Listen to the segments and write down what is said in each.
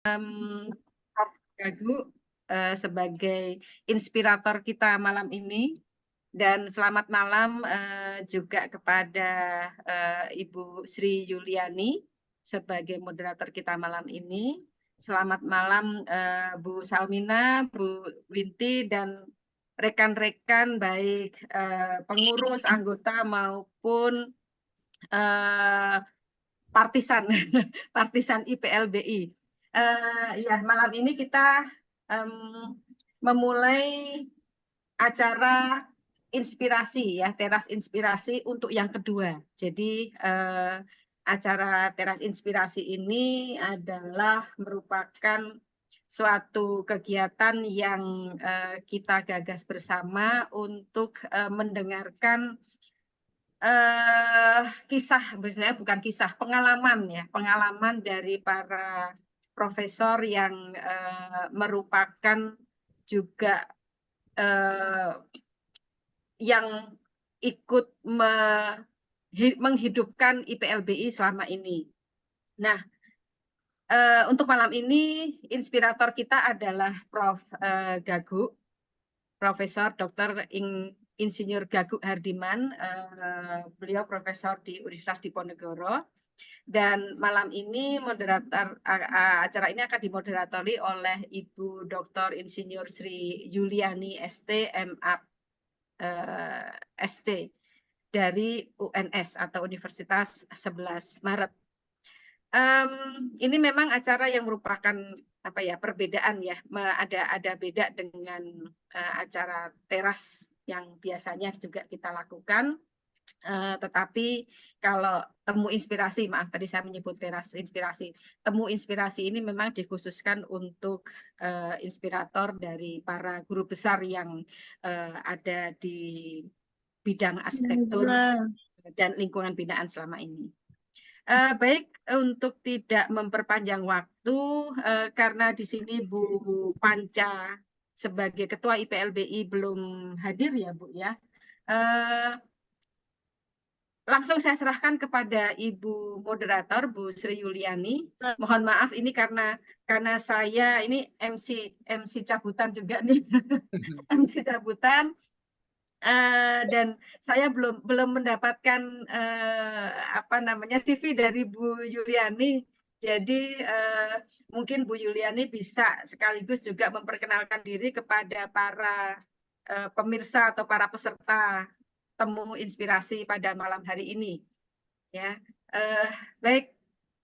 Prof. Gagu sebagai inspirator kita malam ini, dan selamat malam juga kepada Ibu Sri Yuliani sebagai moderator kita malam ini. Selamat malam Bu Salmina, Bu Winti, dan rekan-rekan baik pengurus, anggota maupun partisan partisan IPLBI. Ya, malam ini kita memulai acara inspirasi ya, teras inspirasi untuk yang kedua. Jadi acara teras inspirasi ini adalah merupakan suatu kegiatan yang kita gagas bersama untuk mendengarkan kisah, misalnya bukan kisah, pengalaman dari para profesor yang merupakan juga yang ikut menghidupkan IPLBI selama ini. Nah, untuk malam ini inspirator kita adalah Prof. Gagu, Profesor Dr. Insinyur Gagu Hardiman, beliau profesor di Universitas Diponegoro, dan malam ini moderator acara ini akan dimoderatori oleh Ibu Dr. Insinyur Sri Yuliani ST MA SC dari UNS atau Universitas 11 Maret. Ini memang acara yang merupakan apa ya, perbedaan ya, ada beda dengan acara teras yang biasanya juga kita lakukan. Tetapi kalau temu inspirasi, maaf tadi saya menyebut teras inspirasi, temu inspirasi ini memang dikhususkan untuk inspirator dari para guru besar yang ada di bidang arsitektur dan lingkungan binaan selama ini. Baik, untuk tidak memperpanjang waktu, karena di sini Bu Panca sebagai Ketua IPLBI belum hadir ya Bu ya. Langsung saya serahkan kepada Ibu moderator Bu Sri Yuliani. Mohon maaf ini karena saya ini MC cabutan juga nih, MC cabutan. Dan saya belum mendapatkan apa namanya CV dari Bu Yuliani. Jadi mungkin Bu Yuliani bisa sekaligus juga memperkenalkan diri kepada para pemirsa atau para peserta temu inspirasi pada malam hari ini. Ya, baik,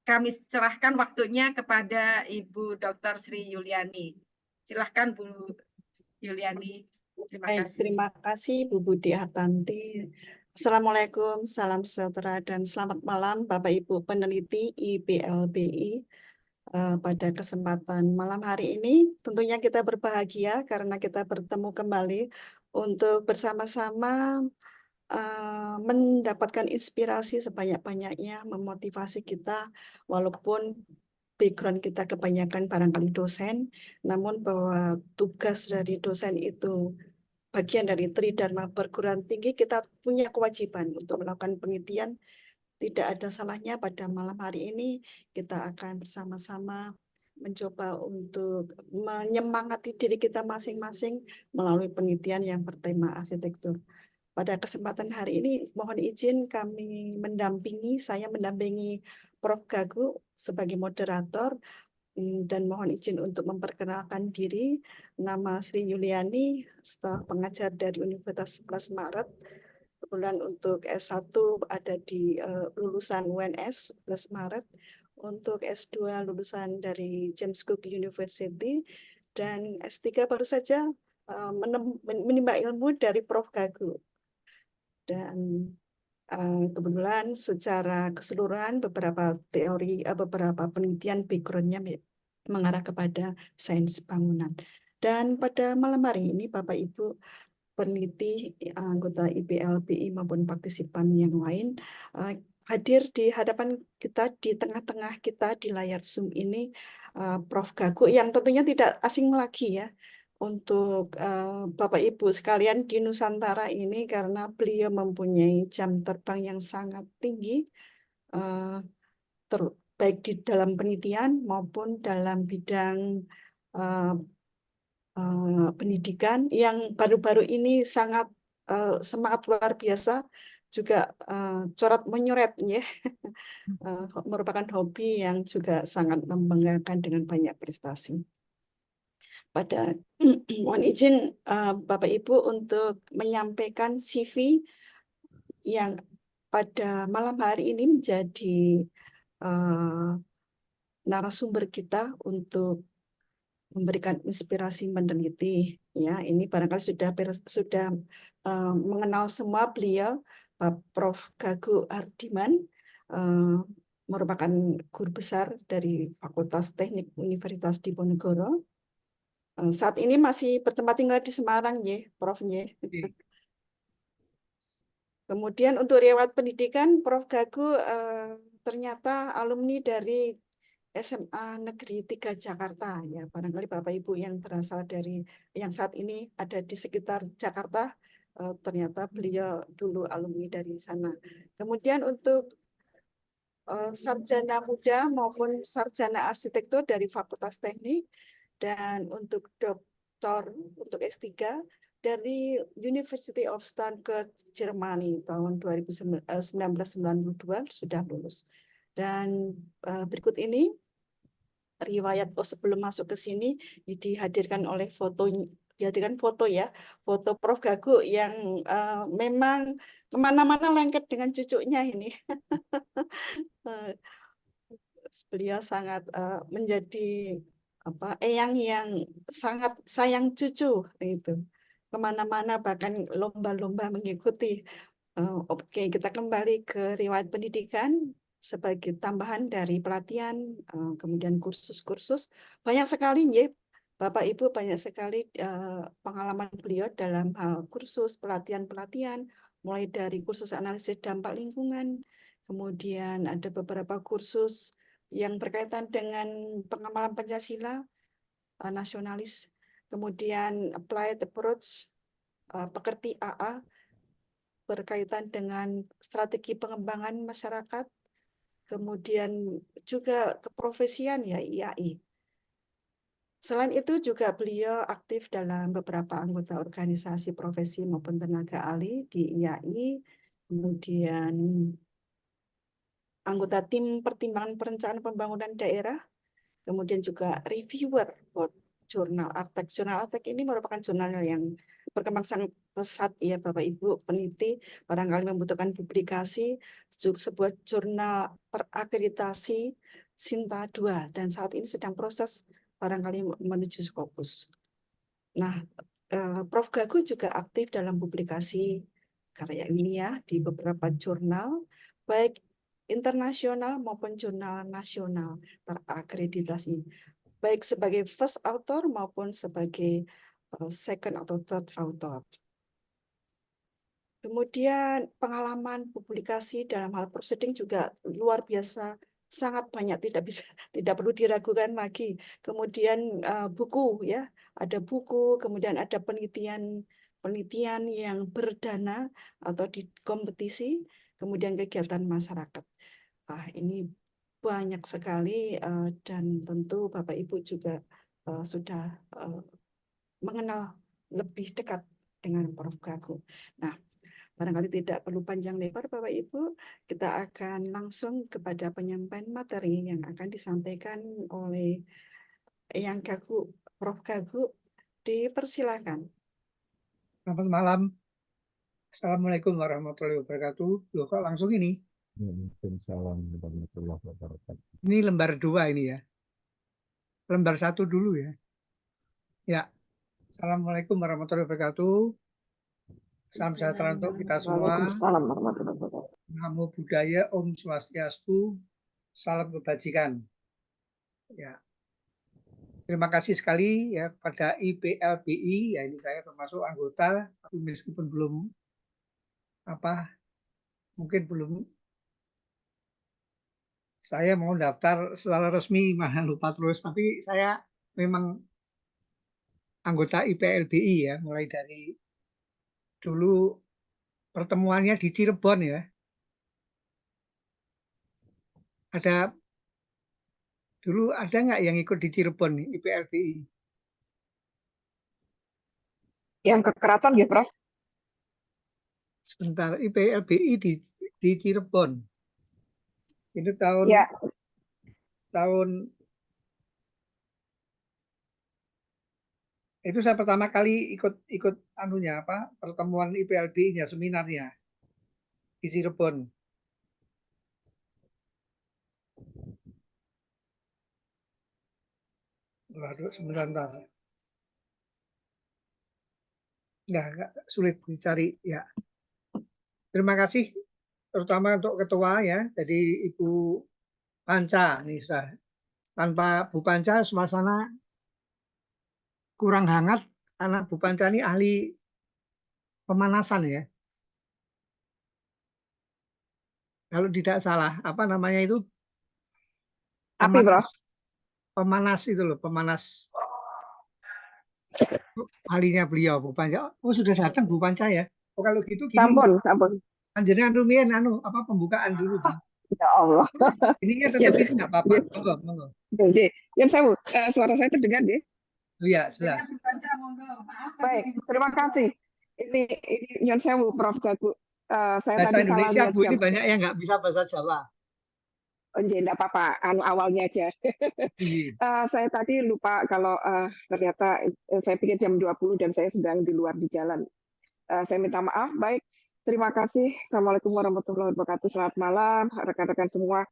kami serahkan waktunya kepada Ibu Dr. Sri Yuliani. Silahkan Bu Yuliani. Terima kasih Bu Budi Hartanti. Assalamualaikum, salam sejahtera dan selamat malam Bapak Ibu peneliti IPLBI. Pada kesempatan malam hari ini tentunya kita berbahagia karena kita bertemu kembali untuk bersama-sama mendapatkan inspirasi sebanyak-banyaknya, memotivasi kita walaupun background kita kebanyakan barangkali dosen, namun bahwa tugas dari dosen itu bagian dari Tridharma perguruan tinggi, kita punya kewajiban untuk melakukan penelitian. Tidak ada salahnya pada malam hari ini kita akan bersama-sama mencoba untuk menyemangati diri kita masing-masing melalui penelitian yang bertema arsitektur. Pada kesempatan hari ini mohon izin saya mendampingi Prof. Gagu sebagai moderator, dan mohon izin untuk memperkenalkan diri. Nama Sri Yuliani, staf pengajar dari Universitas 11 Maret. Kebetulan untuk S1 ada di lulusan UNS 11 Maret. Untuk S2 lulusan dari James Cook University. Dan S3 baru saja menimba ilmu dari Prof. Gagu. Dan kebetulan secara keseluruhan beberapa penelitian background-nya mengarah kepada sains bangunan. Dan pada malam hari ini Bapak Ibu peneliti, anggota IPLBI maupun partisipan yang lain hadir di hadapan kita, di tengah-tengah kita di layar Zoom ini Prof. Gagu yang tentunya tidak asing lagi ya untuk Bapak Ibu sekalian di Nusantara ini karena beliau mempunyai jam terbang yang sangat tinggi, baik di dalam penelitian maupun dalam bidang uh, pendidikan yang baru-baru ini sangat semangat luar biasa, juga coret menyoret ya. Merupakan hobi yang juga sangat membanggakan dengan banyak prestasi. Pada mohon izin Bapak Ibu untuk menyampaikan CV yang pada malam hari ini menjadi narasumber kita untuk memberikan inspirasi meneliti. Ya, ini barangkali sudah mengenal semua beliau, Prof. Gago Hardiman, merupakan guru besar dari Fakultas Teknik Universitas Diponegoro. Saat ini masih bertempat tinggal di Semarang, ya, Prof. Ya. Kemudian untuk riwayat pendidikan, Prof. Gago ternyata alumni dari SMA Negeri 3 Jakarta, ya, barangkali Bapak Ibu yang berasal dari yang saat ini ada di sekitar Jakarta, ternyata beliau dulu alumni dari sana. Kemudian untuk sarjana muda maupun sarjana arsitektur dari Fakultas Teknik, dan untuk doktor untuk S3 dari University of Stuttgart, Jerman tahun 1992 sudah lulus. Dan berikut ini riwayat sebelum masuk ke sini dihadirkan oleh dihadirkan foto ya, foto Prof. Gago yang memang kemana-mana lengket dengan cucunya ini. Beliau sangat menjadi eyang yang sangat sayang cucu itu. Kemana-mana bahkan lomba-lomba mengikuti. Oke, kita kembali ke riwayat pendidikan sebagai tambahan dari pelatihan, kemudian kursus-kursus. Banyak sekali, ya, Bapak Ibu, banyak sekali pengalaman beliau dalam hal kursus, pelatihan-pelatihan, mulai dari kursus analisis dampak lingkungan, kemudian ada beberapa kursus yang berkaitan dengan pengamalan Pancasila, nasionalis, kemudian applied approach, pekerti AA, berkaitan dengan strategi pengembangan masyarakat, kemudian juga keprofesian, ya, IAI. Selain itu juga beliau aktif dalam beberapa anggota organisasi profesi maupun tenaga ahli di IAI, kemudian anggota tim pertimbangan perencanaan pembangunan daerah, kemudian juga reviewer buat jurnal Artek. Jurnal Artek ini merupakan jurnal yang berkembang sangat pesat, ya Bapak Ibu peneliti, barangkali membutuhkan publikasi, sebuah jurnal terakreditasi Sinta 2 dan saat ini sedang proses barangkali menuju Scopus. Nah, Prof. Gago juga aktif dalam publikasi karya ilmiah di beberapa jurnal, baik internasional maupun jurnal nasional terakreditasi, baik sebagai first author maupun sebagai second atau third author. Kemudian pengalaman publikasi dalam hal proceeding juga luar biasa, sangat banyak, tidak perlu diragukan lagi. Kemudian buku, ya, ada buku, kemudian ada penelitian yang berdana atau di kompetisi, kemudian kegiatan masyarakat. Ini banyak sekali dan tentu Bapak Ibu juga sudah mengenal lebih dekat dengan Prof. Gago. Nah, barangkali tidak perlu panjang lebar Bapak Ibu, kita akan langsung kepada penyampaian materi yang akan disampaikan oleh Eyang Gago, Prof. Gago, dipersilakan. Selamat malam. Assalamualaikum warahmatullahi wabarakatuh. Loh, kok langsung ini? Waalaikumsalam warahmatullahi wabarakatuh. Ini lembar 2 ini ya. Lembar 1 dulu ya. Ya. Assalamualaikum warahmatullahi wabarakatuh. Salam sejahtera untuk kita semua. Waalaikumsalam warahmatullahi wabarakatuh. Namo Buddhaya, Om Swastiastu, salam kebajikan. Ya. Terima kasih sekali ya kepada IPLBI, ya ini saya termasuk anggota, tapi meskipun belum mungkin belum, saya mau daftar secara resmi, malah lupa terus, tapi saya memang anggota IPLBI ya, mulai dari dulu pertemuannya di Cirebon ya. Ada Dulu ada nggak yang ikut di Cirebon nih, IPLBI? Yang ke keraton ya, Prof? Sebentar, IPLBI di Cirebon. Itu Ya, tahun itu saya pertama kali ikut anunya apa pertemuan IPLBI-nya, seminarnya di Cirebon. Waduh, sebentar. Nggak sulit dicari ya. Terima kasih terutama untuk ketua ya, jadi Ibu Panca nih sudah. Tanpa Bu Panca suasana kurang hangat karena Bu Panca ini ahli pemanasan ya. Kalau tidak salah, apa namanya itu? api, Prof. Pemanas itu loh, pemanas. Ahlinya beliau Bu Panca. Oh, sudah datang Bu Panca ya. Oh, kalau gitu gini. Sampun. Anjirnya rumian apa pembukaan dulu. Ya Allah. Ininya Ya, tetap ini nggak apa-apa. Monggo. Oke. Yang saya, suara saya terdengar deh. Oh iya, jelas. Baik, terima kasih. Ini Nyon Sewu, Prof. Gagu. Saya Bahasa tadi Indonesia salah Bu, ini banyak yang nggak bisa bahasa Jawa. enggak apa-apa, awalnya aja. Saya tadi lupa kalau ternyata saya pikir jam 20 dan saya sedang di luar di jalan. Saya minta maaf. Baik, terima kasih. Assalamualaikum warahmatullahi wabarakatuh. Selamat malam, rekan-rekan semua.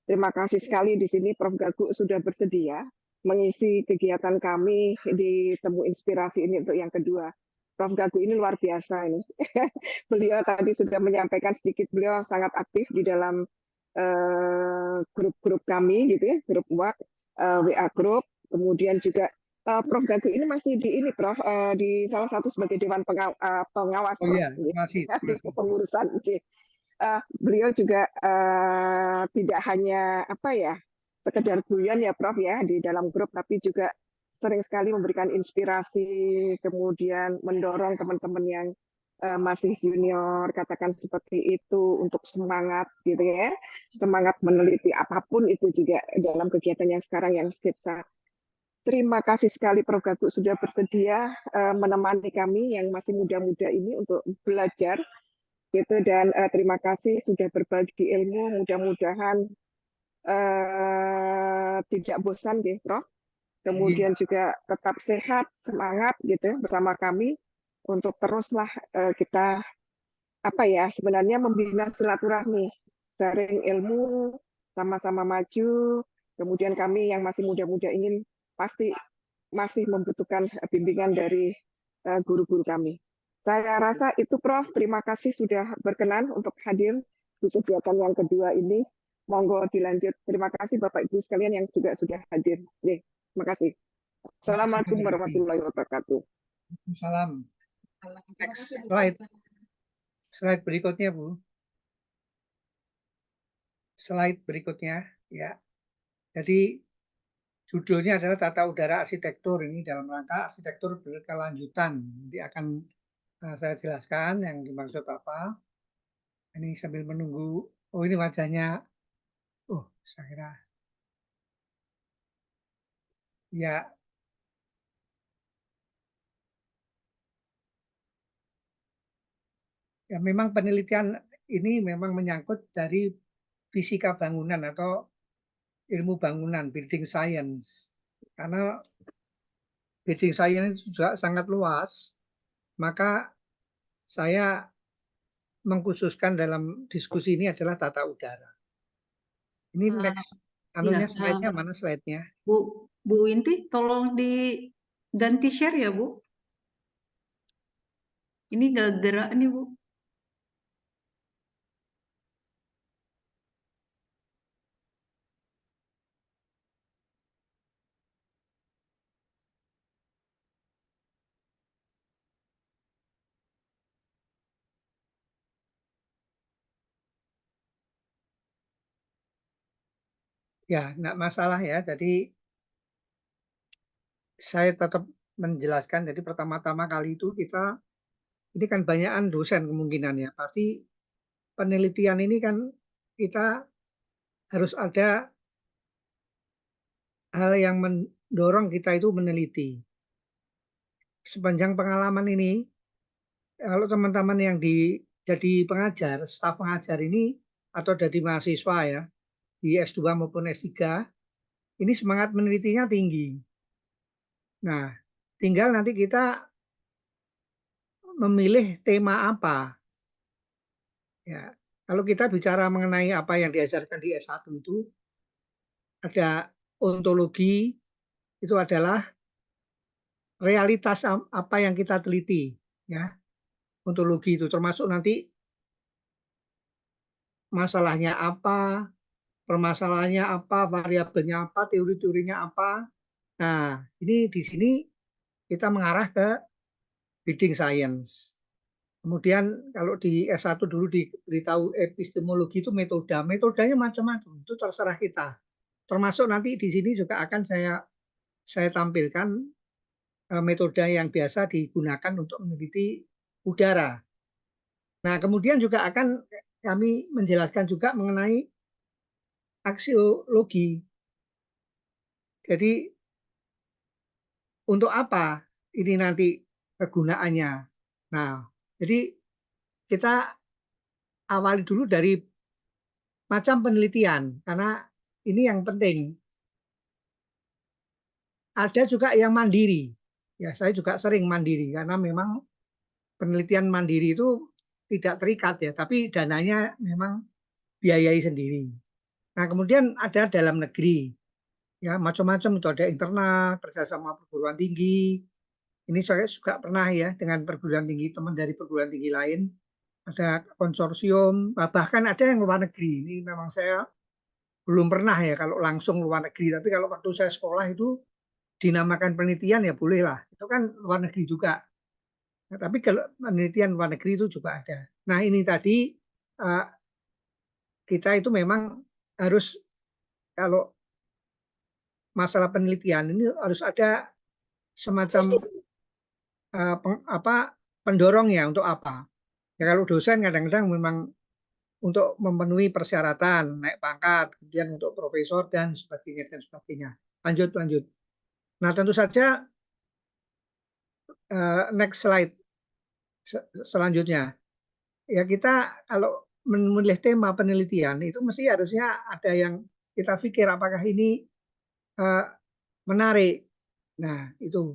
Terima kasih sekali di sini Prof. Gagu sudah bersedia mengisi kegiatan kami di Temu Inspirasi ini untuk yang kedua. Prof. Gagu ini luar biasa ini. Beliau tadi sudah menyampaikan sedikit, beliau sangat aktif di dalam grup-grup kami gitu ya, grup WA group, kemudian juga Prof. Gagu ini masih di ini Prof, di salah satu sebagai Dewan Pengawas. Oh iya, masih. Di pengurusan. Beliau juga tidak hanya apa ya sekedar guyon ya Prof ya di dalam grup, tapi juga sering sekali memberikan inspirasi, kemudian mendorong teman-teman yang masih junior, katakan seperti itu, untuk semangat gitu ya, semangat meneliti apapun itu juga dalam kegiatan yang sekarang yang skitsa. Terima kasih sekali Prof. Gagu sudah bersedia menemani kami yang masih muda-muda ini untuk belajar gitu, dan terima kasih sudah berbagi ilmu, mudah-mudahan tidak bosan deh Prof. Kemudian juga tetap sehat, semangat gitu bersama kami untuk teruslah kita apa ya sebenarnya membina silaturahmi, sharing ilmu, sama-sama maju. Kemudian kami yang masih muda-muda ingin pasti masih membutuhkan bimbingan dari guru-guru kami. Saya rasa itu Prof. Terima kasih sudah berkenan untuk hadir di kegiatan yang kedua ini. Monggo dilanjut. Terima kasih Bapak Ibu sekalian yang juga sudah hadir. Terima kasih. Assalamualaikum warahmatullahi wabarakatuh. Salam. Next slide berikutnya Bu. Slide berikutnya ya. Jadi judulnya adalah Tata Udara Arsitektur, ini dalam rangka arsitektur berkelanjutan. Nanti akan saya jelaskan yang dimaksud apa. Ini sambil menunggu. Oh, ini wajahnya. Oh, saya kira. Ya. Ya, memang penelitian ini memang menyangkut dari fisika bangunan atau ilmu bangunan, building science. Karena building science juga sangat luas, maka saya mengkhususkan dalam diskusi ini adalah tata udara. Ini next anunya slide-nya mana slide-nya? Bu Winti, tolong diganti share ya Bu. Ini gak gerak nih Bu. Ya, enggak masalah ya. Jadi saya tetap menjelaskan. Jadi pertama-tama kali itu kita, ini kan banyakan dosen kemungkinannya. Pasti penelitian ini kan kita harus ada hal yang mendorong kita itu meneliti. Sepanjang pengalaman ini, kalau teman-teman yang jadi pengajar, staf pengajar ini, atau jadi mahasiswa ya, di S2 maupun S3, ini semangat menelitinya tinggi. Nah, tinggal nanti kita memilih tema apa. Ya, kalau kita bicara mengenai apa yang diajarkan di S1 itu, ada ontologi, itu adalah realitas apa yang kita teliti. Ya, ontologi itu termasuk nanti masalahnya apa, permasalahannya apa, variabelnya apa, teori-teorinya apa. Nah, ini di sini kita mengarah ke reading science. Kemudian kalau di S1 dulu diberitahu epistemologi itu metodenya macam-macam, itu terserah kita. Termasuk nanti di sini juga akan saya tampilkan metode yang biasa digunakan untuk meneliti udara. Nah, kemudian juga akan kami menjelaskan juga mengenai aksiologi. Jadi untuk apa ini nanti kegunaannya? Nah, jadi kita awali dulu dari macam penelitian, karena ini yang penting. Ada juga yang mandiri. Ya, saya juga sering mandiri, karena memang penelitian mandiri itu tidak terikat ya, tapi dananya memang biayai sendiri. Nah, kemudian ada dalam negeri. Ya, macam-macam itu, ada internal, kerjasama perguruan tinggi. Ini saya juga pernah ya dengan perguruan tinggi, teman dari perguruan tinggi lain. Ada konsorsium, bahkan ada yang luar negeri. Ini memang saya belum pernah ya kalau langsung luar negeri, tapi kalau waktu saya sekolah itu dinamakan penelitian ya boleh lah. Itu kan luar negeri juga. Nah, tapi kalau penelitian luar negeri itu juga ada. Nah, ini tadi kita itu memang harus, kalau masalah penelitian ini harus ada semacam pendorongnya untuk apa. Ya kalau dosen kadang-kadang memang untuk memenuhi persyaratan naik pangkat, kemudian untuk profesor dan sebagainya dan sebagainya. Lanjut. Nah, tentu saja next slide selanjutnya. Ya kita kalau memilih tema penelitian itu mesti harusnya ada yang kita pikir apakah ini menarik. Nah, itu.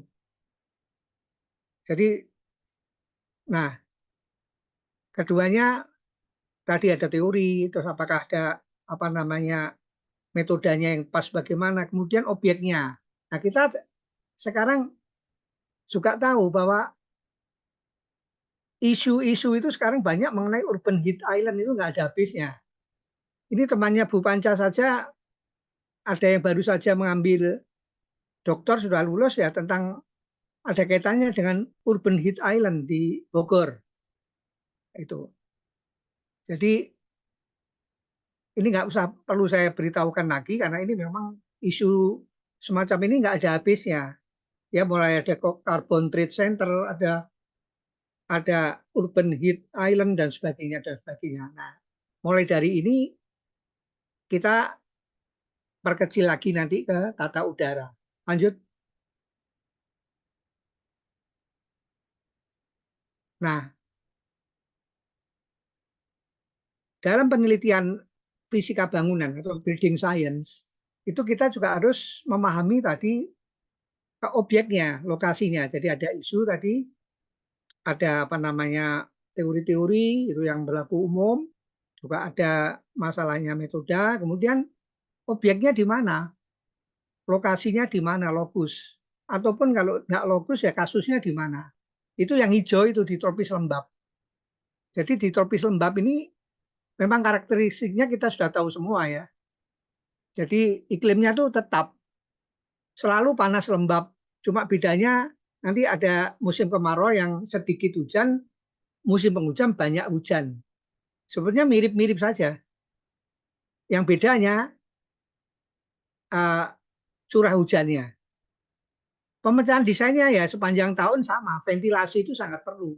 Jadi, nah, keduanya tadi ada teori, terus apakah ada apa namanya metodenya yang pas bagaimana, kemudian objeknya. Nah, kita sekarang juga tahu bahwa isu-isu itu sekarang banyak mengenai urban heat island, itu nggak ada habisnya. Ini temannya Bu Panca saja, ada yang baru saja mengambil doktor, sudah lulus ya, tentang ada kaitannya dengan urban heat island di Bogor. Itu. Jadi ini nggak usah perlu saya beritahukan lagi, karena ini memang isu semacam ini nggak ada habisnya. Ya, mulai ada Carbon Trade Center, ada urban heat island dan sebagainya dan sebagainya. Nah, mulai dari ini kita perkecil lagi nanti ke tata udara. Lanjut. Nah, dalam penelitian fisika bangunan atau building science, itu kita juga harus memahami tadi ke objeknya, lokasinya. Jadi ada isu tadi, ada apa namanya teori-teori itu yang berlaku umum, juga ada masalahnya metode, kemudian objeknya di mana, lokasinya di mana, lokus, ataupun kalau nggak lokus ya kasusnya di mana. Itu yang hijau itu di tropis lembab. Jadi di tropis lembab ini memang karakteristiknya kita sudah tahu semua ya. Jadi iklimnya tuh tetap selalu panas lembab. Cuma bedanya nanti ada musim kemarau yang sedikit hujan, musim penghujan banyak hujan. Sebenarnya mirip-mirip saja. Yang bedanya curah hujannya. Pemecahan desainnya ya sepanjang tahun sama, ventilasi itu sangat perlu.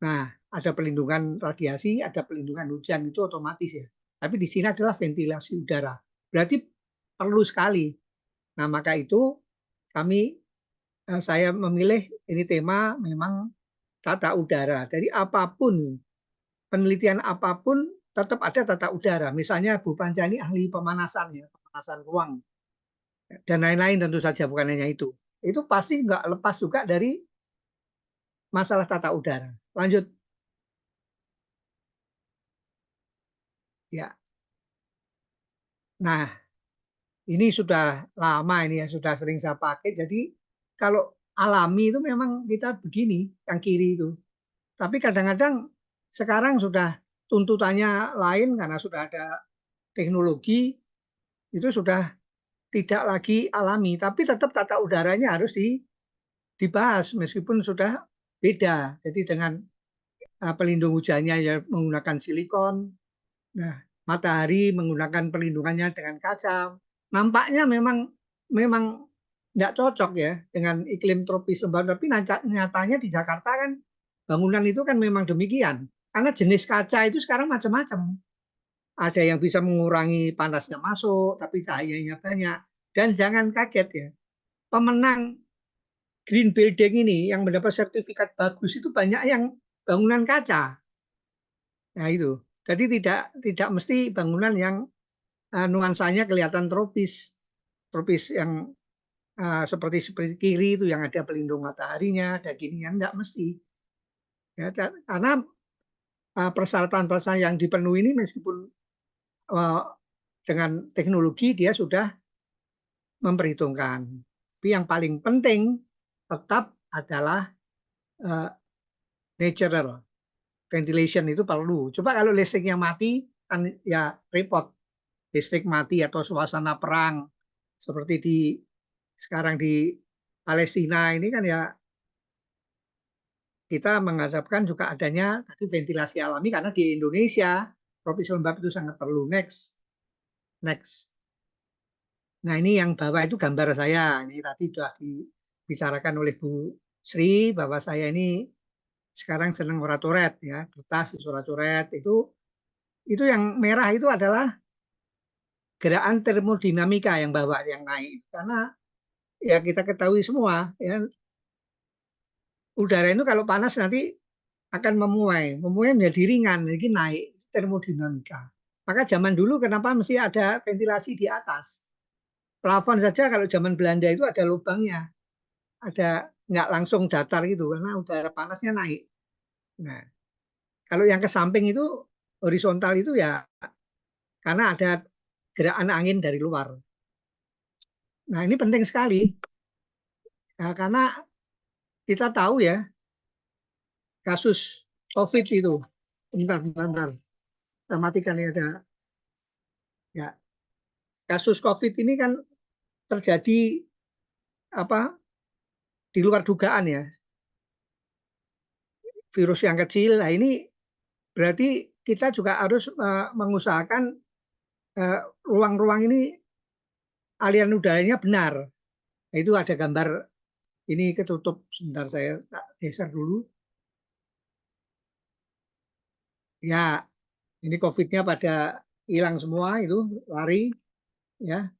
Nah, ada pelindungan radiasi, ada pelindungan hujan, itu otomatis ya. Tapi di sini adalah ventilasi udara. Berarti perlu sekali. Nah, maka itu saya memilih ini tema memang tata udara. Dari apapun, penelitian apapun tetap ada tata udara. Misalnya Bu Panca ini ahli pemanasan ya, pemanasan ruang dan lain-lain tentu saja, bukan hanya itu. Itu pasti nggak lepas juga dari masalah tata udara. Lanjut. Ya. Nah, ini sudah lama ini ya, sudah sering saya pakai. Jadi kalau alami itu memang kita begini, yang kiri itu. Tapi kadang-kadang sekarang sudah tuntutannya lain karena sudah ada teknologi, itu sudah tidak lagi alami, tapi tetap tata udaranya harus dibahas meskipun sudah beda. Jadi dengan pelindung hujannya ya menggunakan silikon, nah matahari menggunakan pelindungannya dengan kaca. Nampaknya memang tidak cocok ya dengan iklim tropis lembab, tapi nyatanya di Jakarta kan bangunan itu kan memang demikian. Karena jenis kaca itu sekarang macam-macam. Ada yang bisa mengurangi panasnya masuk, tapi cahayanya banyak. Dan jangan kaget ya, pemenang green building ini yang mendapat sertifikat bagus itu banyak yang bangunan kaca. Nah itu. Jadi tidak mesti bangunan yang nuansanya kelihatan tropis yang seperti kiri itu yang ada pelindung mataharinya, ada gininya, enggak mesti. Ya, karena persyaratan-persyaratan yang dipenuhi ini meskipun dengan teknologi dia sudah memperhitungkan. Tapi yang paling penting tetap adalah natural ventilation itu perlu. Coba kalau listriknya mati kan ya repot. Listrik mati atau suasana perang seperti sekarang di Palestina ini kan ya kita menghadapkan juga adanya tadi ventilasi alami karena di Indonesia tropis lembab itu sangat perlu. Next. Nah ini yang bawah itu gambar saya. Ini tadi sudah dibicarakan oleh Bu Sri bahwa saya ini sekarang senang oratoret ya, kertas oratoret itu yang merah itu adalah gerakan termodinamika yang bawah yang naik. Karena ya kita ketahui semua ya udara itu kalau panas nanti akan memuai menjadi ringan, jadi naik termodinamika. Maka zaman dulu kenapa mesti ada ventilasi di atas? Plafon saja kalau zaman Belanda itu ada lubangnya, ada nggak langsung datar gitu karena udara panasnya naik. Nah, kalau yang ke samping itu horizontal itu ya karena ada gerakan angin dari luar. Nah, ini penting sekali. Nah, karena kita tahu ya kasus COVID itu. Bentar. Kita matikan ya ada. Ya, kasus COVID ini kan terjadi di luar dugaan ya. Virus yang kecil. Nah, ini berarti kita juga harus mengusahakan ruang-ruang ini aliran udaranya benar. Nah, itu ada gambar ini ketutup. Sebentar saya geser dulu. Ya, ini COVID-nya pada hilang semua itu lari ya.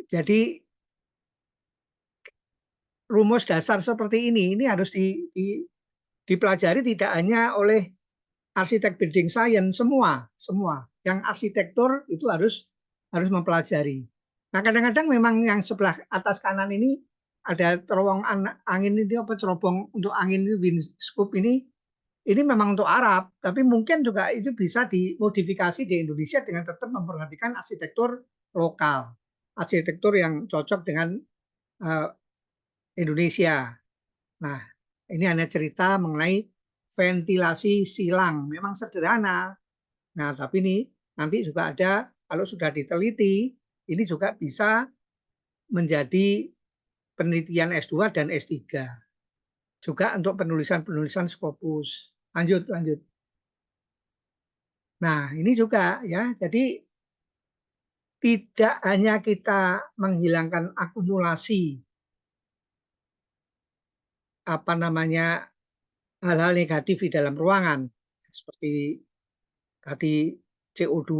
Jadi rumus dasar seperti ini harus dipelajari tidak hanya oleh arsitek building science semua yang arsitektur itu harus mempelajari. Nah kadang-kadang memang yang sebelah atas kanan ini ada terowongan angin ini apa cerobong untuk angin ini windscope ini memang untuk Arab, tapi mungkin juga itu bisa dimodifikasi di Indonesia dengan tetap memperhatikan arsitektur lokal, arsitektur yang cocok dengan Indonesia. Nah, ini hanya cerita mengenai ventilasi silang. Memang sederhana. Nah, tapi ini nanti juga ada, kalau sudah diteliti, ini juga bisa menjadi penelitian S2 dan S3. Juga untuk penulisan Scopus. Lanjut. Nah, ini juga ya, jadi tidak hanya kita menghilangkan akumulasi hal-hal negatif di dalam ruangan seperti tadi CO2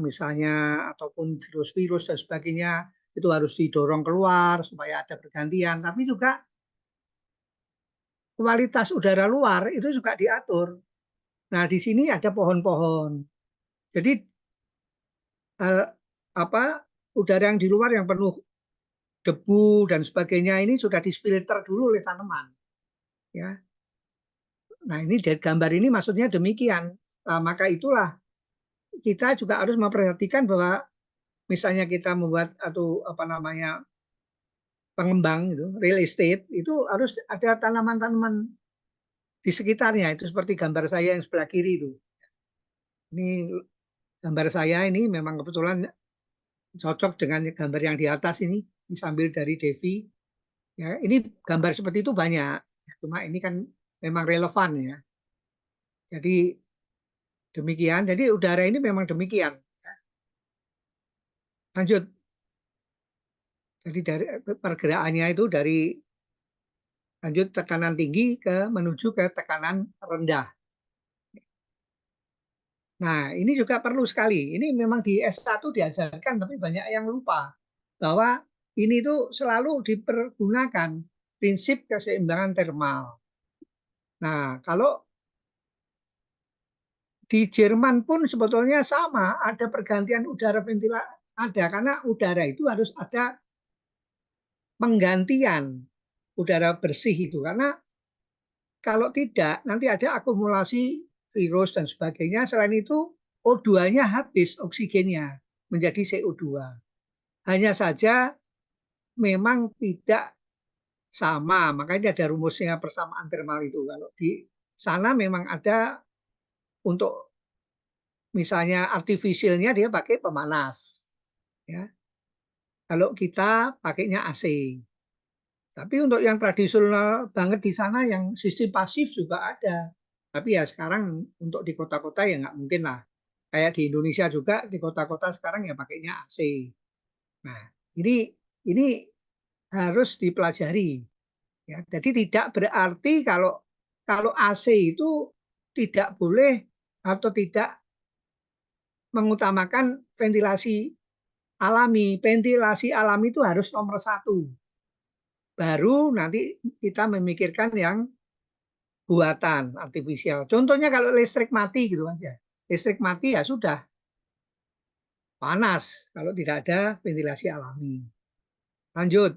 misalnya ataupun virus-virus dan sebagainya itu harus didorong keluar supaya ada pergantian, tapi juga kualitas udara luar itu juga diatur. Nah, di sini ada pohon-pohon. Jadi udara yang di luar yang penuh debu dan sebagainya ini sudah difilter dulu oleh tanaman. Ya. Nah, ini dari gambar ini maksudnya demikian. Nah, maka itulah kita juga harus memperhatikan bahwa misalnya kita membuat atau pengembang itu real estate itu harus ada tanaman-tanaman di sekitarnya, itu seperti gambar saya yang sebelah kiri itu. Ini gambar saya ini memang kebetulan cocok dengan gambar yang di atas ini diambil dari Devi. Ya, ini gambar seperti itu banyak. Cuma ini kan memang relevan ya. Jadi demikian. Jadi udara ini memang demikian. Lanjut. Jadi dari pergerakannya itu dari lanjut tekanan tinggi menuju ke tekanan rendah. Nah, ini juga perlu sekali. Ini memang di S1 diajarkan, tapi banyak yang lupa bahwa ini tuh selalu dipergunakan prinsip keseimbangan termal. Nah, kalau di Jerman pun sebetulnya sama, ada pergantian udara ventilasi, ada karena udara itu harus ada penggantian udara bersih itu, karena kalau tidak nanti ada akumulasi virus dan sebagainya. Selain itu O2-nya habis, oksigennya menjadi CO2. Hanya saja memang tidak sama, makanya ada rumusnya persamaan termal itu. Kalau di sana memang ada untuk misalnya artificialnya dia pakai pemanas, ya. Kalau kita pakainya AC. Tapi untuk yang tradisional banget di sana yang sistem pasif juga ada. Tapi ya sekarang untuk di kota-kota ya nggak mungkin lah. Kayak di Indonesia juga di kota-kota sekarang ya pakainya AC. Nah, ini harus dipelajari. Ya, jadi tidak berarti kalau AC itu tidak boleh atau tidak mengutamakan ventilasi alami. Ventilasi alami itu harus nomor 1. Baru nanti kita memikirkan yang buatan artifisial. Contohnya kalau listrik mati gitu aja. Listrik mati ya sudah panas kalau tidak ada ventilasi alami. Lanjut.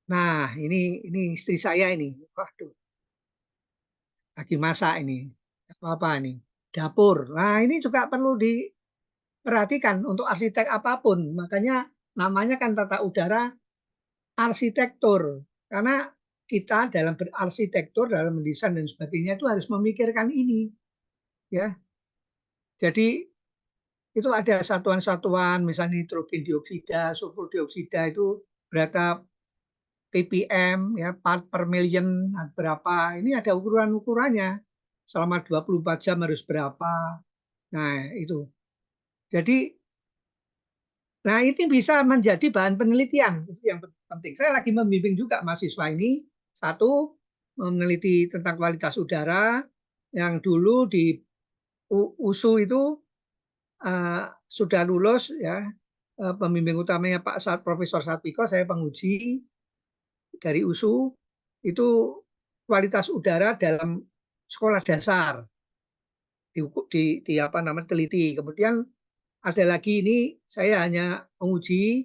Nah, ini istri saya ini. Waduh. Lagi masak ini. Apa ini? Dapur. Nah, ini juga perlu diperhatikan untuk arsitek apapun. Makanya namanya kan tata udara arsitektur. Karena kita dalam berarsitektur, dalam mendesain dan sebagainya itu harus memikirkan ini. Ya. Jadi itu ada satuan-satuan, misalnya nitrogen dioksida, sulfur dioksida itu berapa ppm, ya, part per million berapa. Ini ada ukuran-ukurannya. Selama 24 jam harus berapa. Nah, itu. Jadi, nah ini bisa menjadi bahan penelitian. Itu yang penting. Saya lagi membimbing juga mahasiswa ini. Satu, meneliti tentang kualitas udara. Yang dulu di USU itu sudah lulus, ya. Pembimbing utamanya Pak Profesor Satwiko, saya penguji dari USU. Itu kualitas udara dalam sekolah dasar teliti. Kemudian ada lagi ini saya hanya menguji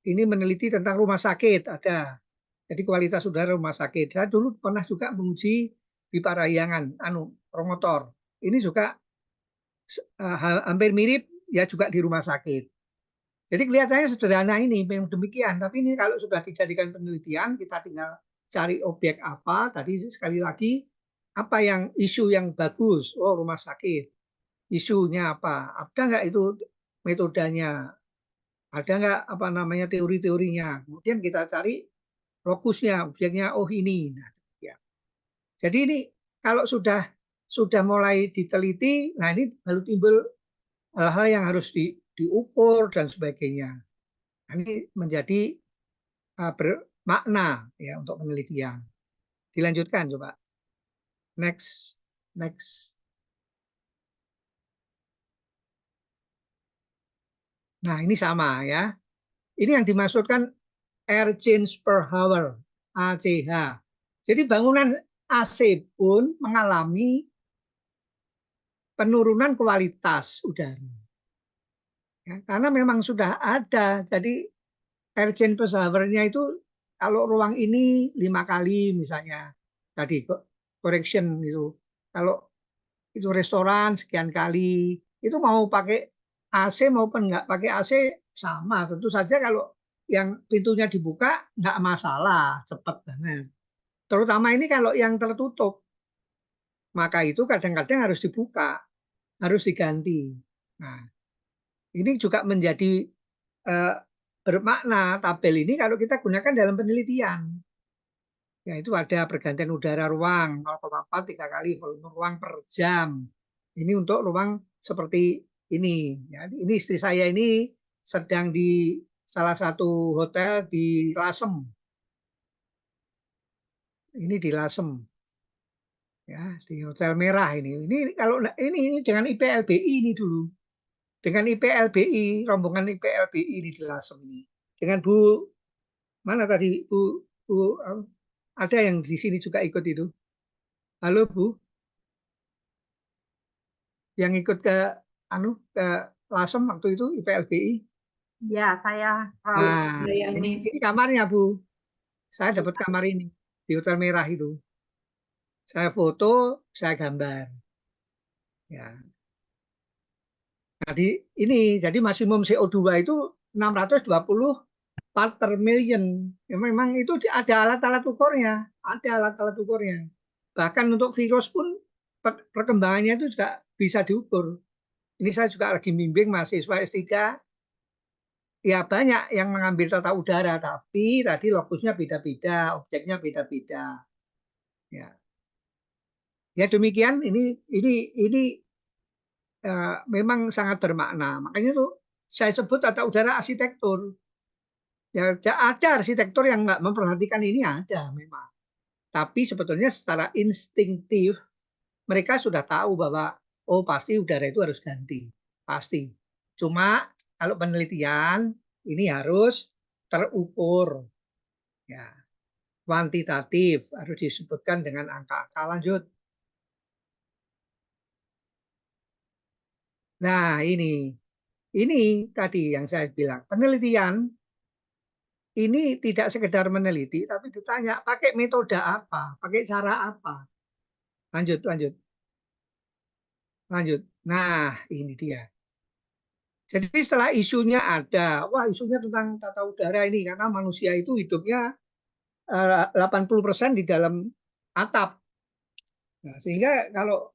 ini meneliti tentang rumah sakit ada. Jadi kualitas udara rumah sakit. Saya dulu pernah juga menguji di Parahyangan, promotor. Ini juga hampir mirip ya juga di rumah sakit. Jadi kelihatannya sederhana ini memang demikian. Tapi ini kalau sudah dijadikan penelitian kita tinggal cari objek apa. Tadi sekali lagi apa yang isu yang bagus? Oh, rumah sakit. Isunya apa? Ada nggak itu metodenya? Ada nggak teori-teorinya? Kemudian kita cari lokusnya, objeknya. Oh ini. Nah, ya. Jadi ini kalau sudah mulai diteliti, nah ini baru timbul hal-hal yang harus diukur dan sebagainya. Nah, ini menjadi bermakna ya untuk penelitian. Dilanjutkan coba. Next. Nah, ini sama ya. Ini yang dimaksudkan air change per hour, ACH. Jadi bangunan AC pun mengalami penurunan kualitas udara. Ya, karena memang sudah ada. Jadi air change per hour-nya itu kalau ruang ini 5 kali misalnya. Tadi correction itu. Kalau itu restoran sekian kali. Itu mau pakai AC maupun nggak pakai AC sama. Tentu saja kalau yang pintunya dibuka nggak masalah, cepat banget. Terutama ini kalau yang tertutup, maka itu kadang-kadang harus dibuka, harus diganti. Nah, ini juga menjadi bermakna tabel ini kalau kita gunakan dalam penelitian. Yaitu ada pergantian udara ruang 0,4 3 kali volume ruang per jam. Ini untuk ruang seperti ini. Ya, ini istri saya ini sedang di salah satu hotel di Lasem. Ini di Lasem. Ya, di Hotel Merah ini. Ini kalau ini dengan IPLBI ini dulu. Dengan IPLBI, rombongan IPLBI ini di Lasem ini. Dengan Bu mana tadi Bu ada yang di sini juga ikut itu. Halo Bu, yang ikut ke Lasem waktu itu IPLBI. Ya, saya Nah, bayangin. ini kamarnya Bu. Saya dapat kamar ini di Hotel Merah itu. Saya foto, saya gambar. Ya. Jadi maksimum CO2 itu 620 part per million. Ya, memang itu ada alat-alat ukurnya, ada alat-alat ukurnya. Bahkan untuk virus pun perkembangannya itu juga bisa diukur. Ini saya juga lagi bimbing mahasiswa S3. Ya banyak yang mengambil tata udara, tapi tadi lokusnya beda-beda, objeknya beda-beda. Ya, ya demikian. Ini memang sangat bermakna. Makanya tuh saya sebut tata udara arsitektur. Ya, ada arsitektur yang nggak memperhatikan ini, ada memang. Tapi sebetulnya secara instinktif mereka sudah tahu bahwa oh pasti udara itu harus ganti, pasti. Cuma kalau penelitian ini harus terukur, ya, kuantitatif, harus disebutkan dengan angka-angka. Lanjut. Nah ini tadi yang saya bilang penelitian ini tidak sekedar meneliti, tapi ditanya pakai metode apa, pakai cara apa. Lanjut, lanjut, lanjut. Nah, ini dia. Jadi setelah isunya ada, wah isunya tentang tata udara ini karena manusia itu hidupnya 80% di dalam atap. Nah, sehingga kalau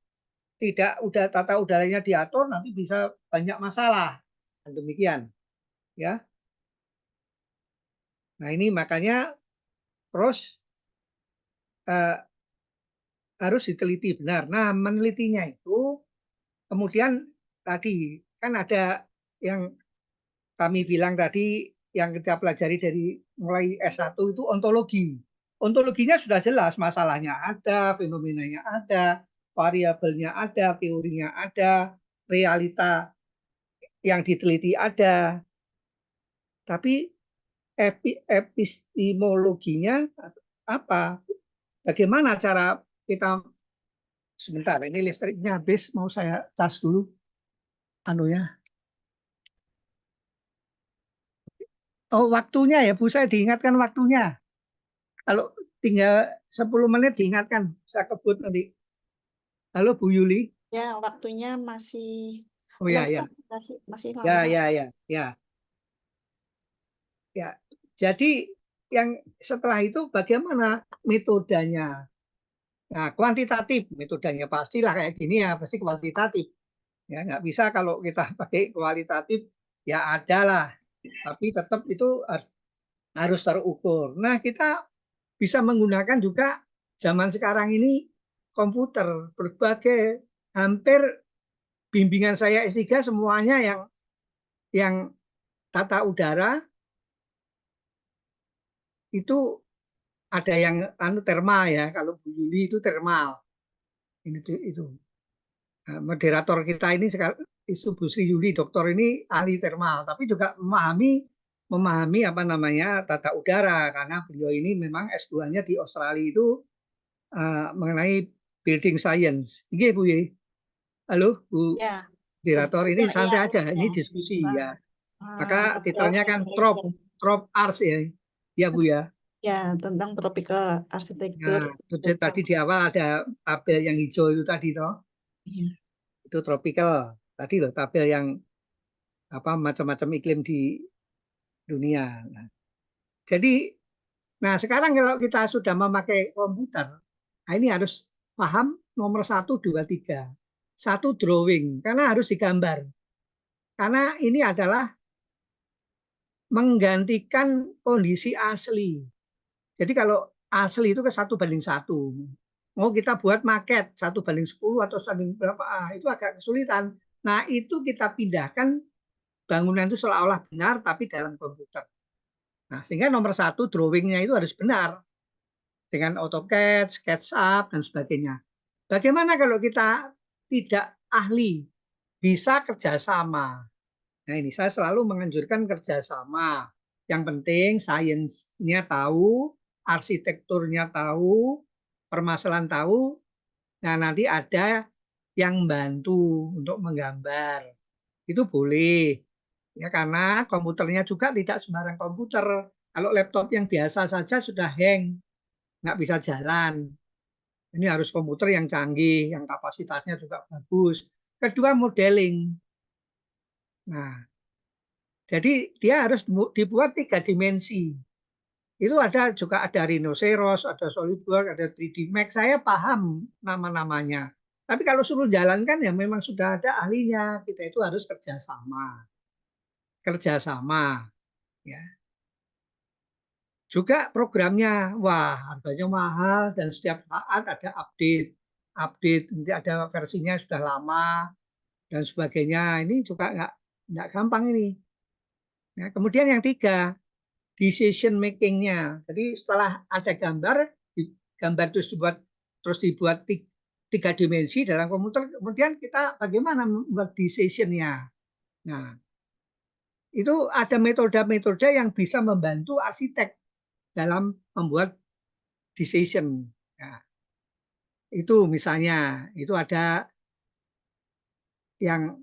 tidak udah tata udaranya diatur nanti bisa banyak masalah. Dan demikian, ya. Nah, ini makanya terus harus diteliti benar. Nah, menelitinya itu kemudian tadi kan ada yang kami bilang tadi yang kita pelajari dari mulai S1 itu ontologi. Ontologinya sudah jelas, masalahnya ada, fenomenanya ada, variabelnya ada, teorinya ada, realita yang diteliti ada. Tapi epistemologinya apa? Bagaimana cara kita, sebentar ini listriknya habis, mau saya cas dulu anunya. Oh, waktunya ya Bu, saya diingatkan waktunya. Kalau tinggal 10 menit diingatkan, saya kebut nanti. Halo Bu Yuli. Ya, waktunya masih Oh ya, 6 ya. jam, masih Ya, lama. ya. Jadi yang setelah itu bagaimana metodenya? Nah, kuantitatif metodenya pastilah kayak gini ya, pasti kuantitatif. Ya, nggak bisa kalau kita pakai kualitatif, ya ada lah. Tapi tetap itu harus terukur. Nah, kita bisa menggunakan juga zaman sekarang ini komputer, berbagai hampir bimbingan saya S3 semuanya yang tata udara itu ada yang termal ya. Kalau Bu Yuli itu termal. Ini itu. Nah, moderator kita ini sekarang Ibu Sri Yuli, dokter ini ahli thermal, tapi juga memahami apa namanya tata udara, karena beliau ini memang S2-nya di Australia itu mengenai building science. Iya Bu ya. Halo Bu Ya, moderator, ini ya, santai ya, aja, ini ya. diskusi ya. Ah, Maka titelnya kan tropical Trop Ars ya. Ya Bu ya. ya, tentang tropical arsitektur. Nah, tadi di awal ada tabel yang hijau itu tadi toh. Iya. Itu tropical. Tadi loh tabel yang apa macam-macam iklim di dunia. Nah, jadi sekarang kalau kita sudah memakai komputer, nah ini harus paham nomor 1, 2, 3. 1 drawing, karena harus digambar. Karena ini adalah menggantikan kondisi asli. Jadi kalau asli itu ke 1:1. Mau kita buat maket 1:10 atau 1 berapa, itu agak kesulitan. Nah itu kita pindahkan bangunan itu seolah-olah benar tapi dalam komputer. Nah sehingga nomor 1 drawingnya itu harus benar dengan AutoCAD, SketchUp dan sebagainya. Bagaimana kalau kita tidak ahli, bisa kerjasama? Nah ini saya selalu menganjurkan kerjasama. Yang penting sainsnya tahu, arsitekturnya tahu, permasalahan tahu. Nah nanti ada yang bantu untuk menggambar. Itu boleh. Ya karena komputernya juga tidak sembarang komputer. Kalau laptop yang biasa saja sudah hang, nggak bisa jalan. Ini harus komputer yang canggih, yang kapasitasnya juga bagus. Kedua, modeling. Nah, jadi dia harus dibuat 3 dimensi. Itu juga ada Rhinoceros, ada SolidWorks, ada 3D Max. Saya paham nama-namanya. Tapi kalau suruh jalankan ya memang sudah ada ahlinya. Kita itu harus kerjasama. Kerjasama. Ya. Juga programnya, wah harganya mahal dan setiap saat ada update, nanti ada versinya sudah lama dan sebagainya. Ini juga nggak gampang ini. Ya, kemudian yang 3, decision making-nya. Jadi setelah ada gambar terus dibuat 3 dimensi dalam komputer, kemudian kita bagaimana membuat decision-nya. Nah, itu ada metode-metode yang bisa membantu arsitek dalam membuat decision. Nah, itu misalnya, itu ada yang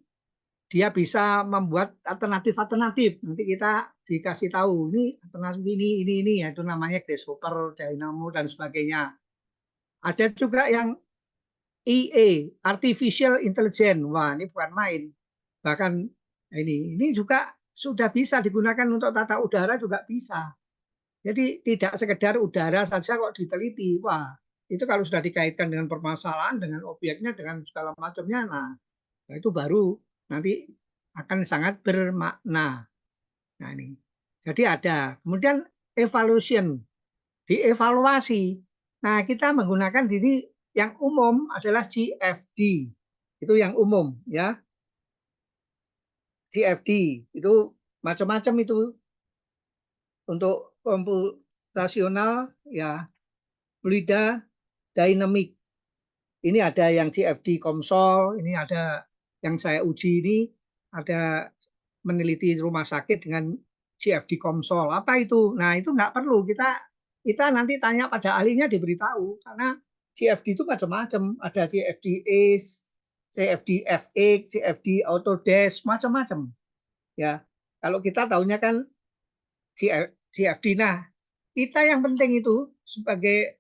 dia bisa membuat alternatif-alternatif. Nanti kita dikasih tahu, ini alternatif ini, ya, itu namanya grasshopper, dynamo, dan sebagainya. Ada juga yang EA, Artificial Intelligence. Wah, ini bukan main. Bahkan ini juga sudah bisa digunakan untuk tata udara juga bisa. Jadi tidak sekedar udara saja kok diteliti. Wah, itu kalau sudah dikaitkan dengan permasalahan, dengan objeknya, dengan segala macamnya, nah itu baru nanti akan sangat bermakna. Nah ini. Jadi ada. Kemudian evaluation, dievaluasi. Nah kita menggunakan diri yang umum adalah CFD. Itu yang umum ya. CFD itu macam-macam itu. Untuk komputasional ya fluida dynamic. Ini ada yang CFD Komsol, ini ada yang saya uji ini, ada meneliti rumah sakit dengan CFD Komsol. Apa itu? Nah itu nggak perlu, kita nanti tanya pada ahlinya diberitahu, karena CFD itu macam-macam. Ada CFD ACE, CFD FX, CFD Autodesk, macam-macam. Ya, kalau kita tahunya kan CFD. Nah, kita yang penting itu sebagai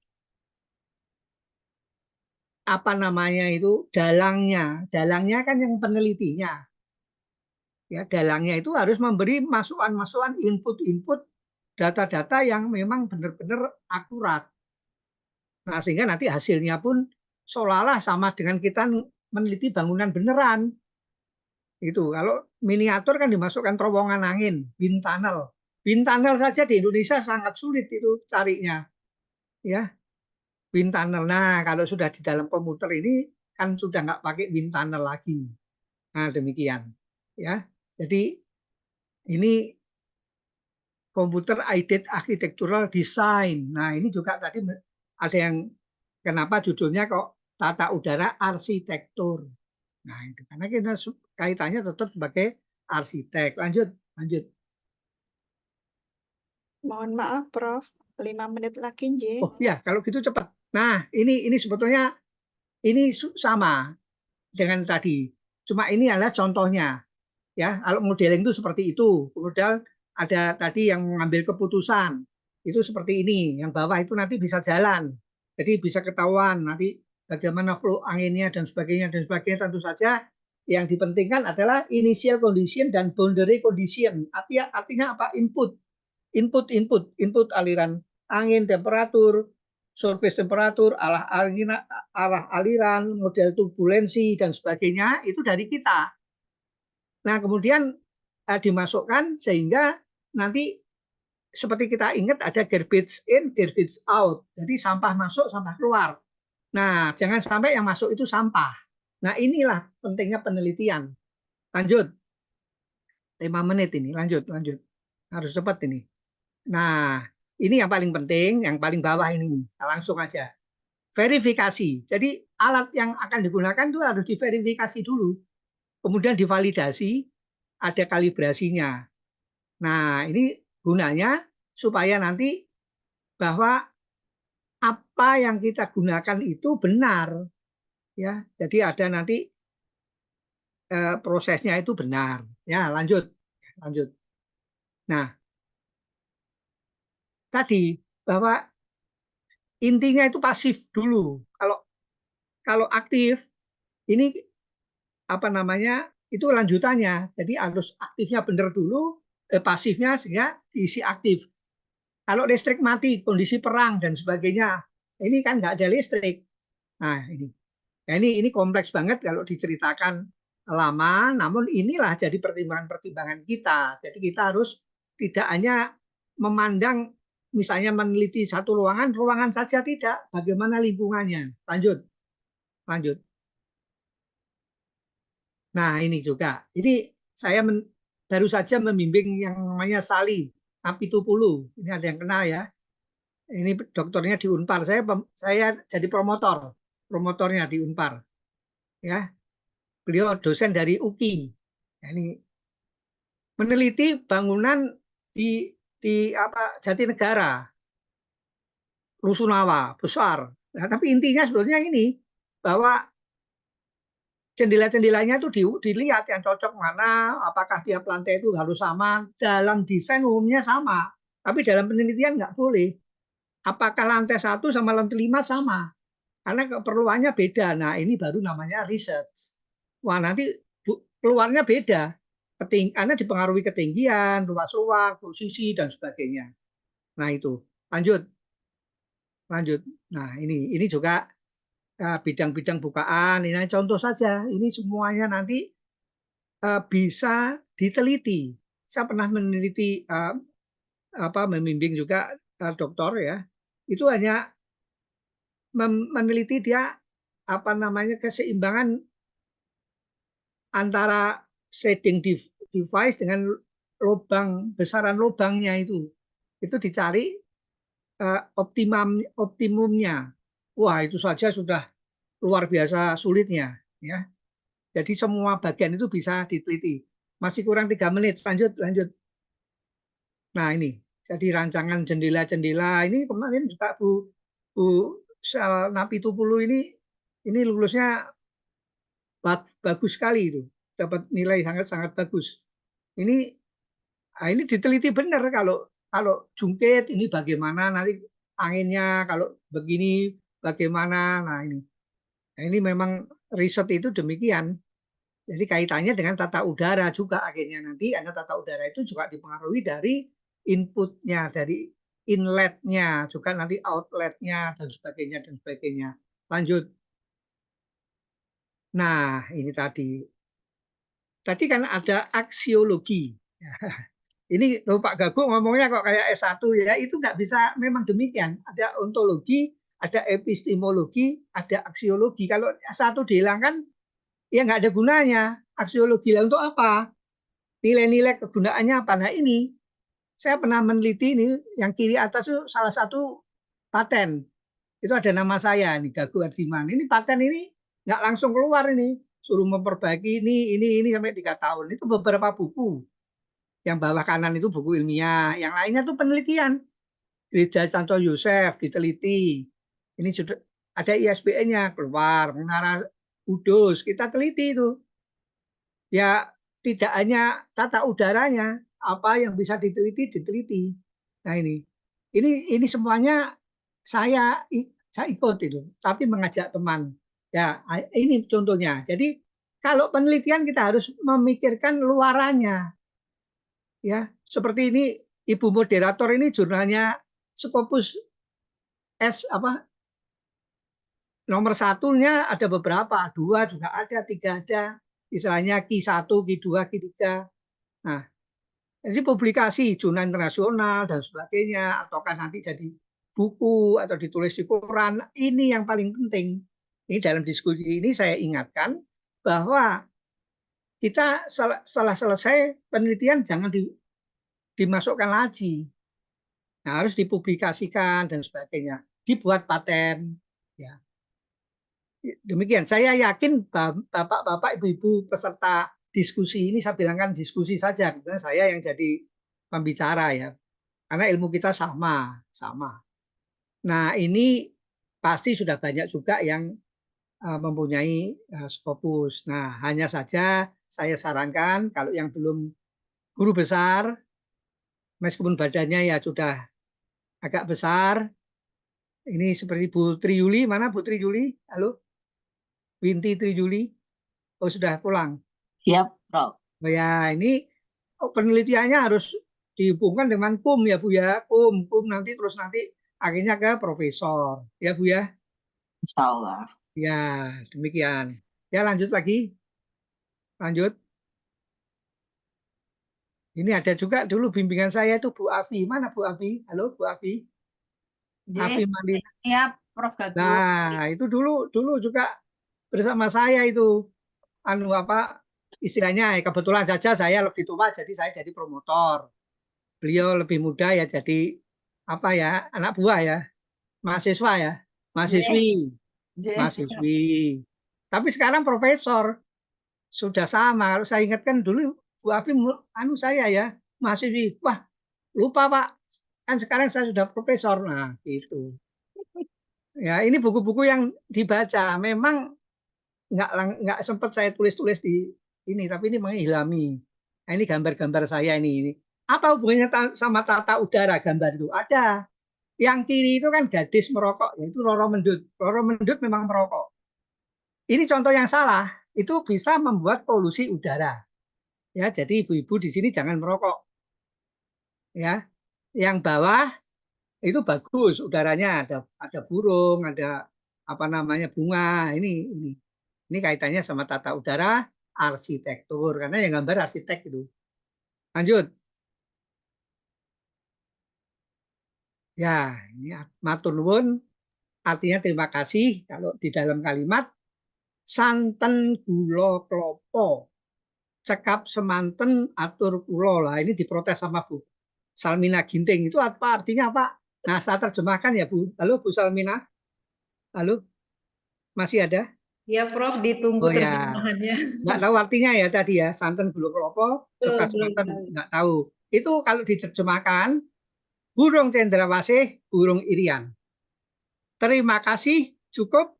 apa namanya itu dalangnya kan yang penelitinya. Ya, dalangnya itu harus memberi masukan-masukan, input-input data-data yang memang benar-benar akurat. Nah, sehingga nanti hasilnya pun seolah-olah sama dengan kita meneliti bangunan beneran. Itu kalau miniatur kan dimasukkan terowongan angin, wind tunnel. Wind tunnel saja di Indonesia sangat sulit itu carinya. Ya, wind tunnel. Nah, kalau sudah di dalam komputer ini kan sudah nggak pakai wind tunnel lagi. Nah, demikian. Ya, jadi ini komputer aided architectural design. Nah, ini juga tadi ada yang kenapa judulnya kok tata udara arsitektur. Nah, itu karena kita kaitannya tetap sebagai arsitek. Lanjut. Mohon maaf, Prof. 5 menit lagi, Nji. Oh ya, kalau gitu cepat. Nah, ini sebetulnya ini sama dengan tadi. Cuma ini adalah contohnya. Ya, kalau modeling itu seperti itu. Kemudian ada tadi yang mengambil keputusan. Itu seperti ini. Yang bawah itu nanti bisa jalan. Jadi bisa ketahuan nanti bagaimana flow anginnya dan sebagainya. Tentu saja yang dipentingkan adalah initial condition dan boundary condition. Artinya apa? Input aliran angin, temperatur, surface temperatur, arah aliran, model turbulensi dan sebagainya itu dari kita. Nah, kemudian dimasukkan sehingga nanti seperti kita ingat ada garbage in, garbage out. Jadi sampah masuk, sampah keluar. Nah, jangan sampai yang masuk itu sampah. Nah, inilah pentingnya penelitian. Lanjut. 5 menit ini, lanjut. Harus cepat ini. Nah, ini yang paling penting, yang paling bawah ini. Langsung aja. Verifikasi. Jadi alat yang akan digunakan itu harus diverifikasi dulu. Kemudian divalidasi, ada kalibrasinya. Nah, ini gunanya supaya nanti bahwa apa yang kita gunakan itu benar. Ya, jadi ada nanti prosesnya itu benar. Ya, lanjut. Nah, tadi bahwa intinya itu pasif dulu. Kalau aktif ini apa namanya? Itu lanjutannya. Jadi harus aktifnya benar dulu, pasifnya sehingga diisi aktif. Kalau listrik mati, kondisi perang dan sebagainya, ini kan nggak ada listrik. Nah, ini kompleks banget kalau diceritakan lama, namun inilah jadi pertimbangan-pertimbangan kita. Jadi kita harus tidak hanya memandang misalnya meneliti satu ruangan saja tidak, bagaimana lingkungannya. Lanjut. Nah, ini juga. Ini saya baru saja membimbing yang namanya Sali Apitupulu. Ini ada yang kenal ya. Ini dokternya di Unpar. Saya jadi promotornya di Unpar. Ya. Beliau dosen dari UKI. Ini meneliti bangunan di Jatinegara, Rusunawa, besar. Nah, tapi intinya sebetulnya ini bahwa jendela-jendelanya itu dilihat yang cocok mana, apakah tiap lantai itu harus sama. Dalam desain umumnya sama, tapi dalam penelitian nggak boleh. Apakah lantai 1 sama lantai 5 sama? Karena keperluannya beda. Nah, ini baru namanya research. Wah, nanti keluarnya beda. Karena dipengaruhi ketinggian, luas ruang, posisi, dan sebagainya. Nah, itu. Lanjut. Nah, ini juga bidang-bidang bukaan. Ini contoh saja. Ini semuanya nanti bisa diteliti. Saya pernah meneliti, membimbing juga dokter ya. Itu hanya meneliti dia keseimbangan antara shading device dengan besaran lubangnya itu dicari optimumnya. Wah, itu saja sudah luar biasa sulitnya ya. Jadi semua bagian itu bisa diteliti. Masih kurang 3 menit. Lanjut. Nah, ini jadi rancangan jendela-jendela ini kemarin juga Bu Napitupulu ini lulusnya bagus sekali itu, dapat nilai sangat bagus. Ini diteliti benar kalau jungkit ini bagaimana nanti anginnya, kalau begini bagaimana. Nah, ini memang riset itu demikian. Jadi kaitannya dengan tata udara juga akhirnya nanti, karena tata udara itu juga dipengaruhi dari inputnya, dari inletnya, juga nanti outletnya dan sebagainya. Lanjut. Nah, ini tadi kan ada aksiologi. Ini Pak Gagung ngomongnya kok kayak S1 ya, itu nggak bisa, memang demikian. Ada ontologi, ada epistemologi, ada aksiologi. Kalau S1 dihilangkan, ya nggak ada gunanya. Aksiologi lah untuk apa? Nilai-nilai kegunaannya apa? Nah, ini saya pernah meneliti ini, yang kiri atas itu salah satu paten. Itu ada nama saya nih, Gagung Ardiman. Ini paten ini nggak langsung keluar ini. suruh memperbaiki ini sampai 3 tahun. Itu beberapa buku. Yang bawah kanan itu buku ilmiah, yang lainnya tuh penelitian. Gereja Santo Yosef diteliti. Ini sudah ada ISBN-nya keluar, Menara Kudus, kita teliti itu. Ya tidak hanya tata udaranya, apa yang bisa diteliti. Nah ini semuanya saya ikut itu, tapi mengajak teman. Ya ini contohnya. Jadi kalau penelitian kita harus memikirkan luarannya. Ya seperti ini Ibu moderator ini jurnalnya Scopus S apa nomor satunya ada beberapa, 2 juga ada, 3 ada, istilahnya Q1, Q2, Q3. Nah, jadi publikasi jurnal internasional dan sebagainya, ataukah nanti jadi buku atau ditulis di koran, ini yang paling penting. Ini dalam diskusi ini saya ingatkan bahwa kita setelah selesai penelitian jangan dimasukkan lagi. Nah, harus dipublikasikan dan sebagainya, dibuat paten. Ya. Demikian, saya yakin bapak-bapak, ibu-ibu peserta diskusi ini, saya bilangkan diskusi saja, karena saya yang jadi pembicara ya, karena ilmu kita sama. Nah ini pasti sudah banyak juga yang mempunyai Scopus. Nah hanya saja saya sarankan kalau yang belum guru besar, meskipun badannya ya sudah agak besar, ini seperti Bu Tri Yuli, mana Bu Tri Yuli? Halo? Winti Tri Yuli? Oh sudah pulang. Siap, Prof. Oh ya, ini penelitiannya harus dihubungkan dengan kum ya Bu ya. Kum nanti akhirnya ke profesor. Ya Bu ya. Insya Allah. Ya, demikian. Ya lanjut lagi. Lanjut. Ini ada juga dulu bimbingan saya itu Bu Afi. Mana Bu Afi? Halo Bu Afi. Afi Malina. Siap, Prof. Gago. Nah, itu dulu juga bersama saya itu istilahnya kebetulan saja saya lebih tua jadi saya jadi promotor. Beliau lebih muda ya jadi anak buah ya. Mahasiswa ya. Mahasiswi. Tapi sekarang profesor. Sudah sama. Kalau saya ingatkan dulu Bu Afi saya ya, mahasiswi. Wah, lupa Pak. Kan sekarang saya sudah profesor. Nah, gitu. Ya, ini buku-buku yang dibaca. Memang nggak sempat saya tulis-tulis di ini, tapi ini menghilami. Nah, ini gambar-gambar saya ini. Apa hubungannya sama tata udara gambar itu? Ada. Yang kiri itu kan gadis merokok, yaitu Roro Mendut. Roro Mendut memang merokok. Ini contoh yang salah. Itu bisa membuat polusi udara. Ya, jadi ibu-ibu di sini jangan merokok. Ya. Yang bawah itu bagus udaranya, ada burung, ada bunga. Ini kaitannya sama tata udara, arsitektur karena yang gambar arsitek itu. Lanjut. Ya, ini matur nuwun artinya terima kasih kalau di dalam kalimat santen gula klopo cekap semanten atur kula. Lah ini diprotes sama Bu Salmina Ginting. Itu apa artinya Pak? Nah, saya terjemahkan ya Bu. Halo Bu Salmina. Halo. Masih ada? Ya, Prof, ditunggu terjemahannya. Nggak tahu artinya ya tadi ya, santen gula klopo, cekap semanten, nggak tahu. Itu kalau diterjemahkan burung cendrawasih, burung irian. Terima kasih, cukup.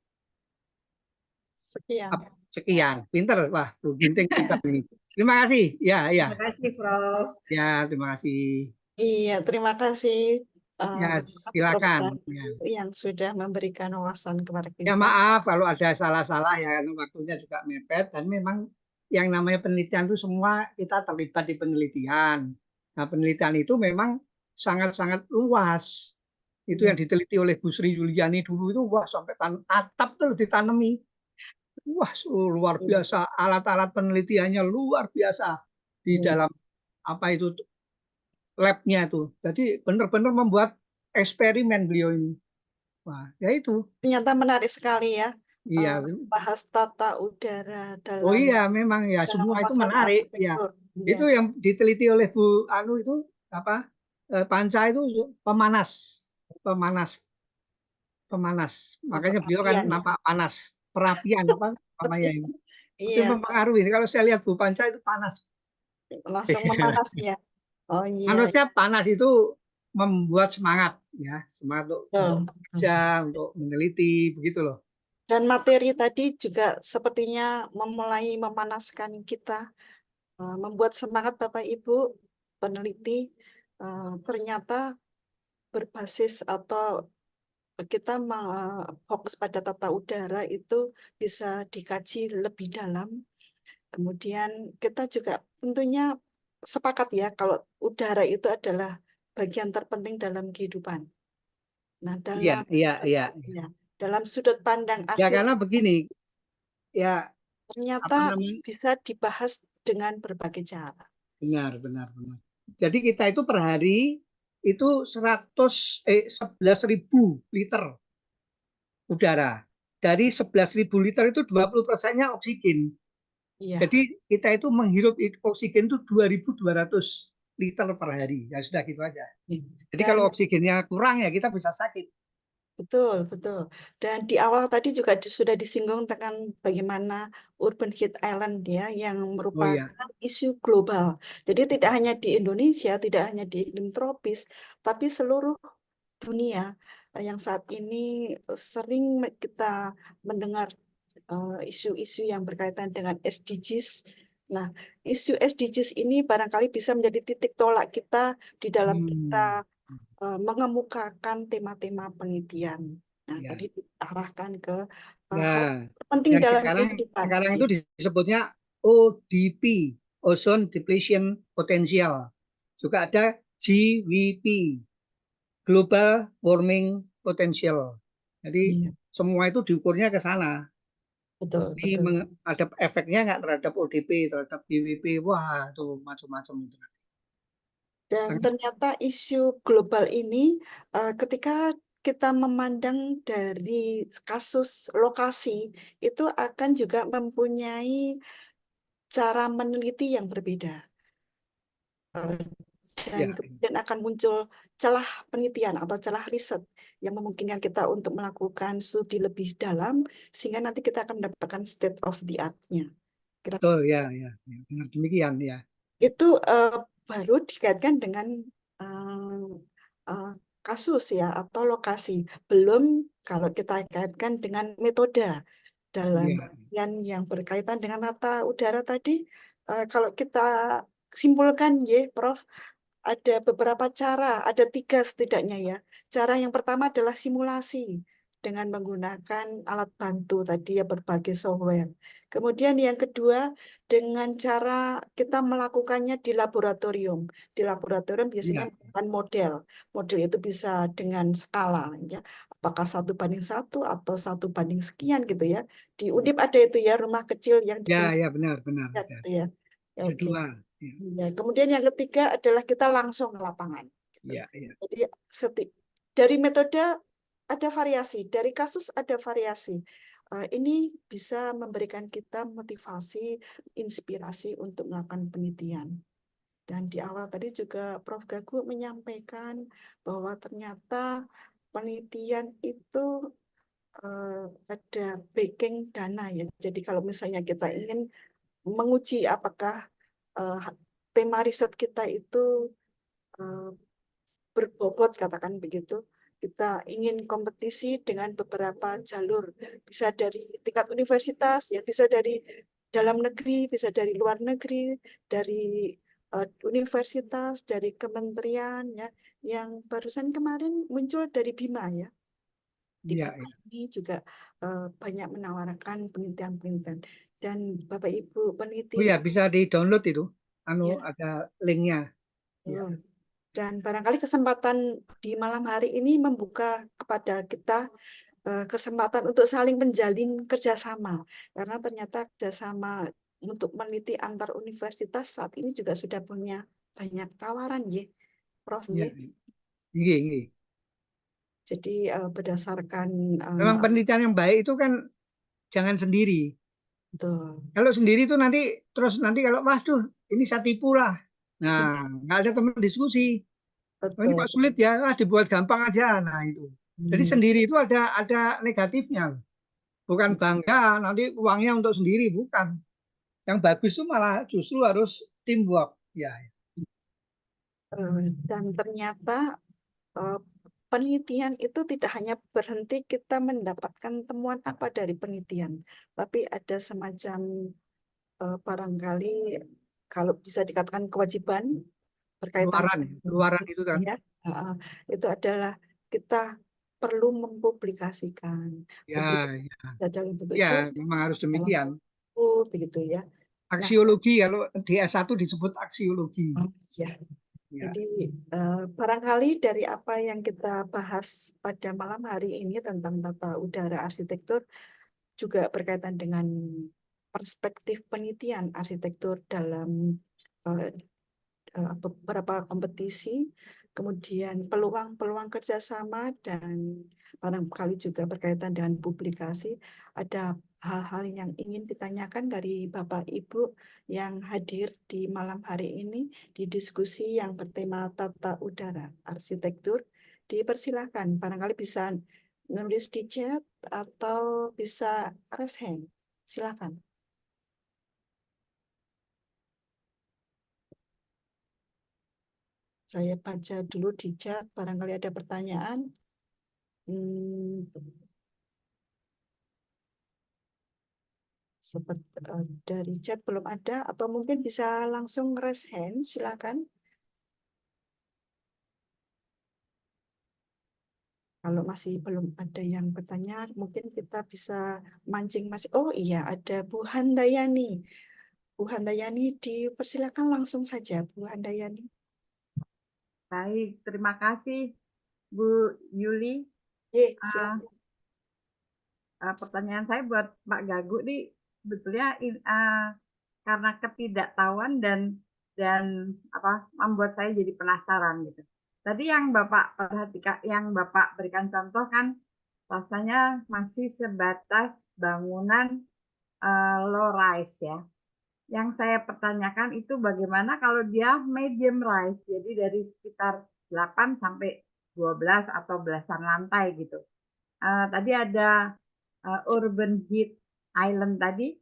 Sekian. Pinter, wah, Bu Ginting pinter ini. Terima kasih. Ya. Terima kasih, Prof. Ya, terima kasih. Iya, terima kasih. Ya, silakan. Yang sudah memberikan wawasan kepada kita. Ya maaf kalau ada salah-salah ya, waktunya juga mepet dan memang yang namanya penelitian itu semua kita terlibat di penelitian. Nah, penelitian itu memang sangat-sangat luas. Itu yang diteliti oleh Bu Sri Yuliani dulu itu wah sampai atap tuh ditanami. Wah, luar biasa, alat-alat penelitiannya luar biasa di dalam labnya itu. Jadi benar-benar membuat eksperimen beliau ini. Wah, ya itu. Ternyata menarik sekali ya. Iya. Bahas tata udara dalam. Oh iya, memang ya semua itu menarik. Ya. Itu yang diteliti oleh Bu itu Panca itu pemanas. Makanya beliau kan nampak panas. Perapian apa namanya ini? Itu Iya, mempengaruhi. Kalau saya lihat Bu Panca itu panas. langsung memanas ya. Oh iya, Manusia panas itu membuat semangat, ya, semangat untuk betul. kerja, untuk meneliti, begitu loh. Dan materi tadi juga sepertinya memulai memanaskan kita, membuat semangat Bapak Ibu peneliti, ternyata berbasis atau kita fokus pada tata udara itu bisa dikaji lebih dalam. Kemudian kita juga tentunya sepakat ya kalau udara itu adalah bagian terpenting dalam kehidupan. Nah, Iya, iya, iya. dalam sudut pandang Ya asli karena begini, ya ternyata apa namanya? bisa dibahas dengan berbagai cara. Benar, benar, benar. Jadi kita itu per hari itu 11.000 liter udara. Dari 11.000 liter itu 20%-nya oksigen. Iya, Jadi kita itu menghirup oksigen itu 2.200 liter per hari. Ya sudah gitu aja. Jadi dan kalau oksigennya kurang ya kita bisa sakit. betul, betul. Dan di awal tadi juga sudah disinggung tentang bagaimana urban heat island ya, yang Oh merupakan iya, isu global. Jadi tidak hanya di Indonesia, tidak hanya di iklim tropis, tapi seluruh dunia yang saat ini sering kita mendengar isu-isu yang berkaitan dengan SDGs. Nah, isu SDGs ini barangkali bisa menjadi titik tolak kita di dalam kita mengemukakan tema-tema penelitian. Nah, ya. tadi diarahkan ke hal Ya, penting yang dalam sekarang kehidupan. itu disebutnya ODP, Ozone Depletion Potential. Juga ada GWP, Global Warming Potential. Jadi Iya, semua itu diukurnya ke sana. betul, Ini betul. ada efeknya nggak terhadap ODP, terhadap GWP? Wah, itu macam-macam itu. Dan Sangat, ternyata isu global ini ketika kita memandang dari kasus lokasi itu akan juga mempunyai cara meneliti yang berbeda. Dan ya, kemudian akan muncul celah penelitian atau celah riset yang memungkinkan kita untuk melakukan studi lebih dalam sehingga nanti kita akan mendapatkan state of the art-nya. betul ya, ya, ya, benar demikian ya. Itu baru dikaitkan dengan eh, eh, kasus ya atau lokasi. Belum kalau kita kaitkan dengan metode dalam Ya, yang berkaitan dengan tata udara tadi. Kalau kita simpulkan ya, Prof, ada beberapa cara, ada 3 setidaknya ya. Cara yang pertama adalah simulasi dengan menggunakan alat bantu tadi ya berbagai software. Kemudian yang kedua dengan cara kita melakukannya di laboratorium. Di laboratorium biasanya ya, menggunakan model. Model itu bisa dengan skala ya. Apakah 1:1 atau 1:sekian gitu ya. Di Undip ada itu ya rumah kecil yang ya, digunakan ya, benar, benar. Ya. gitu ya. Ya, Ada oke. dua. Ya, Ya, kemudian yang ketiga adalah kita langsung ke lapangan. Gitu. ya, ya. Jadi dari metode ada variasi, dari kasus ada variasi. Ini bisa memberikan kita motivasi, inspirasi untuk melakukan penelitian. Dan di awal tadi juga Prof. Gagu menyampaikan bahwa ternyata penelitian itu ada backing dana ya. Jadi kalau misalnya kita ingin menguji apakah tema riset kita itu berbobot, katakan begitu. Kita ingin kompetisi dengan beberapa jalur, bisa dari tingkat universitas, ya bisa dari dalam negeri, bisa dari luar negeri, dari universitas, dari kementerian, ya, yang barusan kemarin muncul dari BIMA ya. Di Ya, BIMA ya. ini juga banyak menawarkan penelitian-penelitian. Dan Bapak Ibu Oh peneliti, ya, bisa di-download itu. ya, Ada linknya. Ya. dan barangkali kesempatan di malam hari ini membuka kepada kita kesempatan untuk saling menjalin kerjasama. Karena ternyata kerjasama untuk meneliti antar universitas saat ini juga sudah punya banyak tawaran, ya, Prof. Ya, Ya. iya, iya. Jadi berdasarkan Memang penelitian yang baik itu kan jangan sendiri. betul. Kalau sendiri itu nanti kalau waduh ini saya tipu lah. Nah, nggak ada teman diskusi. Oh, ini Betul. kok sulit ya, dibuat gampang aja. Nah itu. Jadi sendiri itu ada negatifnya. Bukan bangga nanti uangnya untuk sendiri, bukan. Yang bagus itu malah justru harus teamwork. Ya, Dan ternyata penelitian itu tidak hanya berhenti kita mendapatkan temuan apa dari penelitian, tapi ada semacam barangkali kalau bisa dikatakan kewajiban berkaitan luaran itu kan. ya, itu adalah kita perlu mempublikasikan. Ya, Dalam bentuk ya, jurnal, memang harus dalam demikian. buku, begitu ya. Aksiologi, kalau di S1 disebut aksiologi. Ya. Ya. Jadi barangkali dari apa yang kita bahas pada malam hari ini tentang tata udara arsitektur juga berkaitan dengan perspektif penelitian arsitektur dalam beberapa kompetisi, kemudian peluang-peluang kerjasama, dan barangkali juga berkaitan dengan publikasi. Ada hal-hal yang ingin ditanyakan dari Bapak Ibu yang hadir di malam hari ini di diskusi yang bertema tata udara arsitektur. Dipersilakan, barangkali bisa nulis di chat atau bisa raise hand. Silakan. Saya baca dulu di chat, barangkali ada pertanyaan. Seperti dari chat belum ada, atau mungkin bisa langsung raise hand, silakan. Kalau masih belum ada yang bertanya, mungkin kita bisa mancing masih. Oh iya, ada Bu Handayani. Bu Handayani, dipersilakan langsung saja, Bu Handayani. Baik, terima kasih Bu Yuli. Silakan. Pertanyaan saya buat Pak Gagu nih, sebetulnya karena ketidaktahuan dan apa membuat saya jadi penasaran gitu. Tadi yang Bapak perhatikan, yang Bapak berikan contoh kan rasanya masih sebatas bangunan low rise ya. Yang saya pertanyakan itu bagaimana kalau dia medium rise, jadi dari sekitar 8 sampai 12 atau belasan lantai gitu. Tadi ada urban heat island tadi.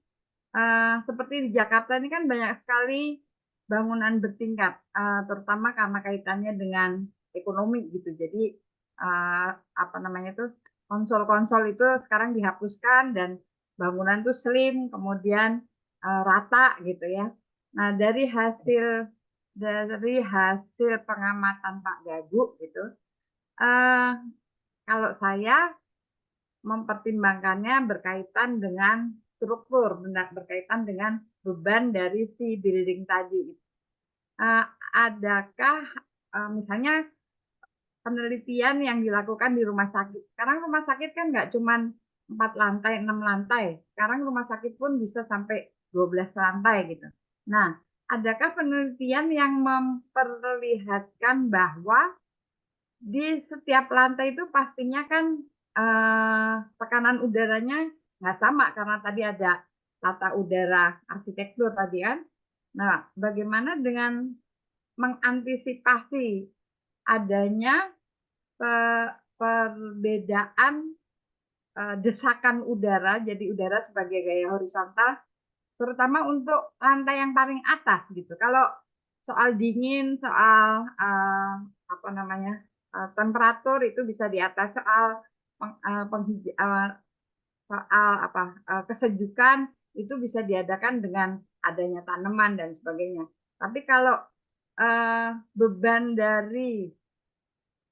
Seperti di Jakarta ini kan banyak sekali bangunan bertingkat, terutama karena kaitannya dengan ekonomi gitu. Jadi apa namanya tuh konsol-konsol itu sekarang dihapuskan dan bangunan tuh slim, kemudian rata gitu ya. Nah dari hasil pengamatan Pak Gagu gitu, kalau saya mempertimbangkannya berkaitan dengan struktur, berkaitan dengan beban dari si building tadi. Adakah misalnya penelitian yang dilakukan di rumah sakit? Sekarang rumah sakit kan nggak cuma 4 lantai, 6 lantai. Sekarang rumah sakit pun bisa sampai 12 lantai gitu. Nah, adakah penelitian yang memperlihatkan bahwa di setiap lantai itu pastinya kan tekanan udaranya nggak sama karena tadi ada tata udara arsitektur tadi kan. Nah, bagaimana dengan mengantisipasi adanya perbedaan desakan udara, jadi udara sebagai gaya horizontal, terutama untuk lantai yang paling atas gitu. Kalau soal dingin, soal apa namanya temperatur itu bisa di atas, soal soal apa kesejukan itu bisa diadakan dengan adanya tanaman dan sebagainya. Tapi kalau beban dari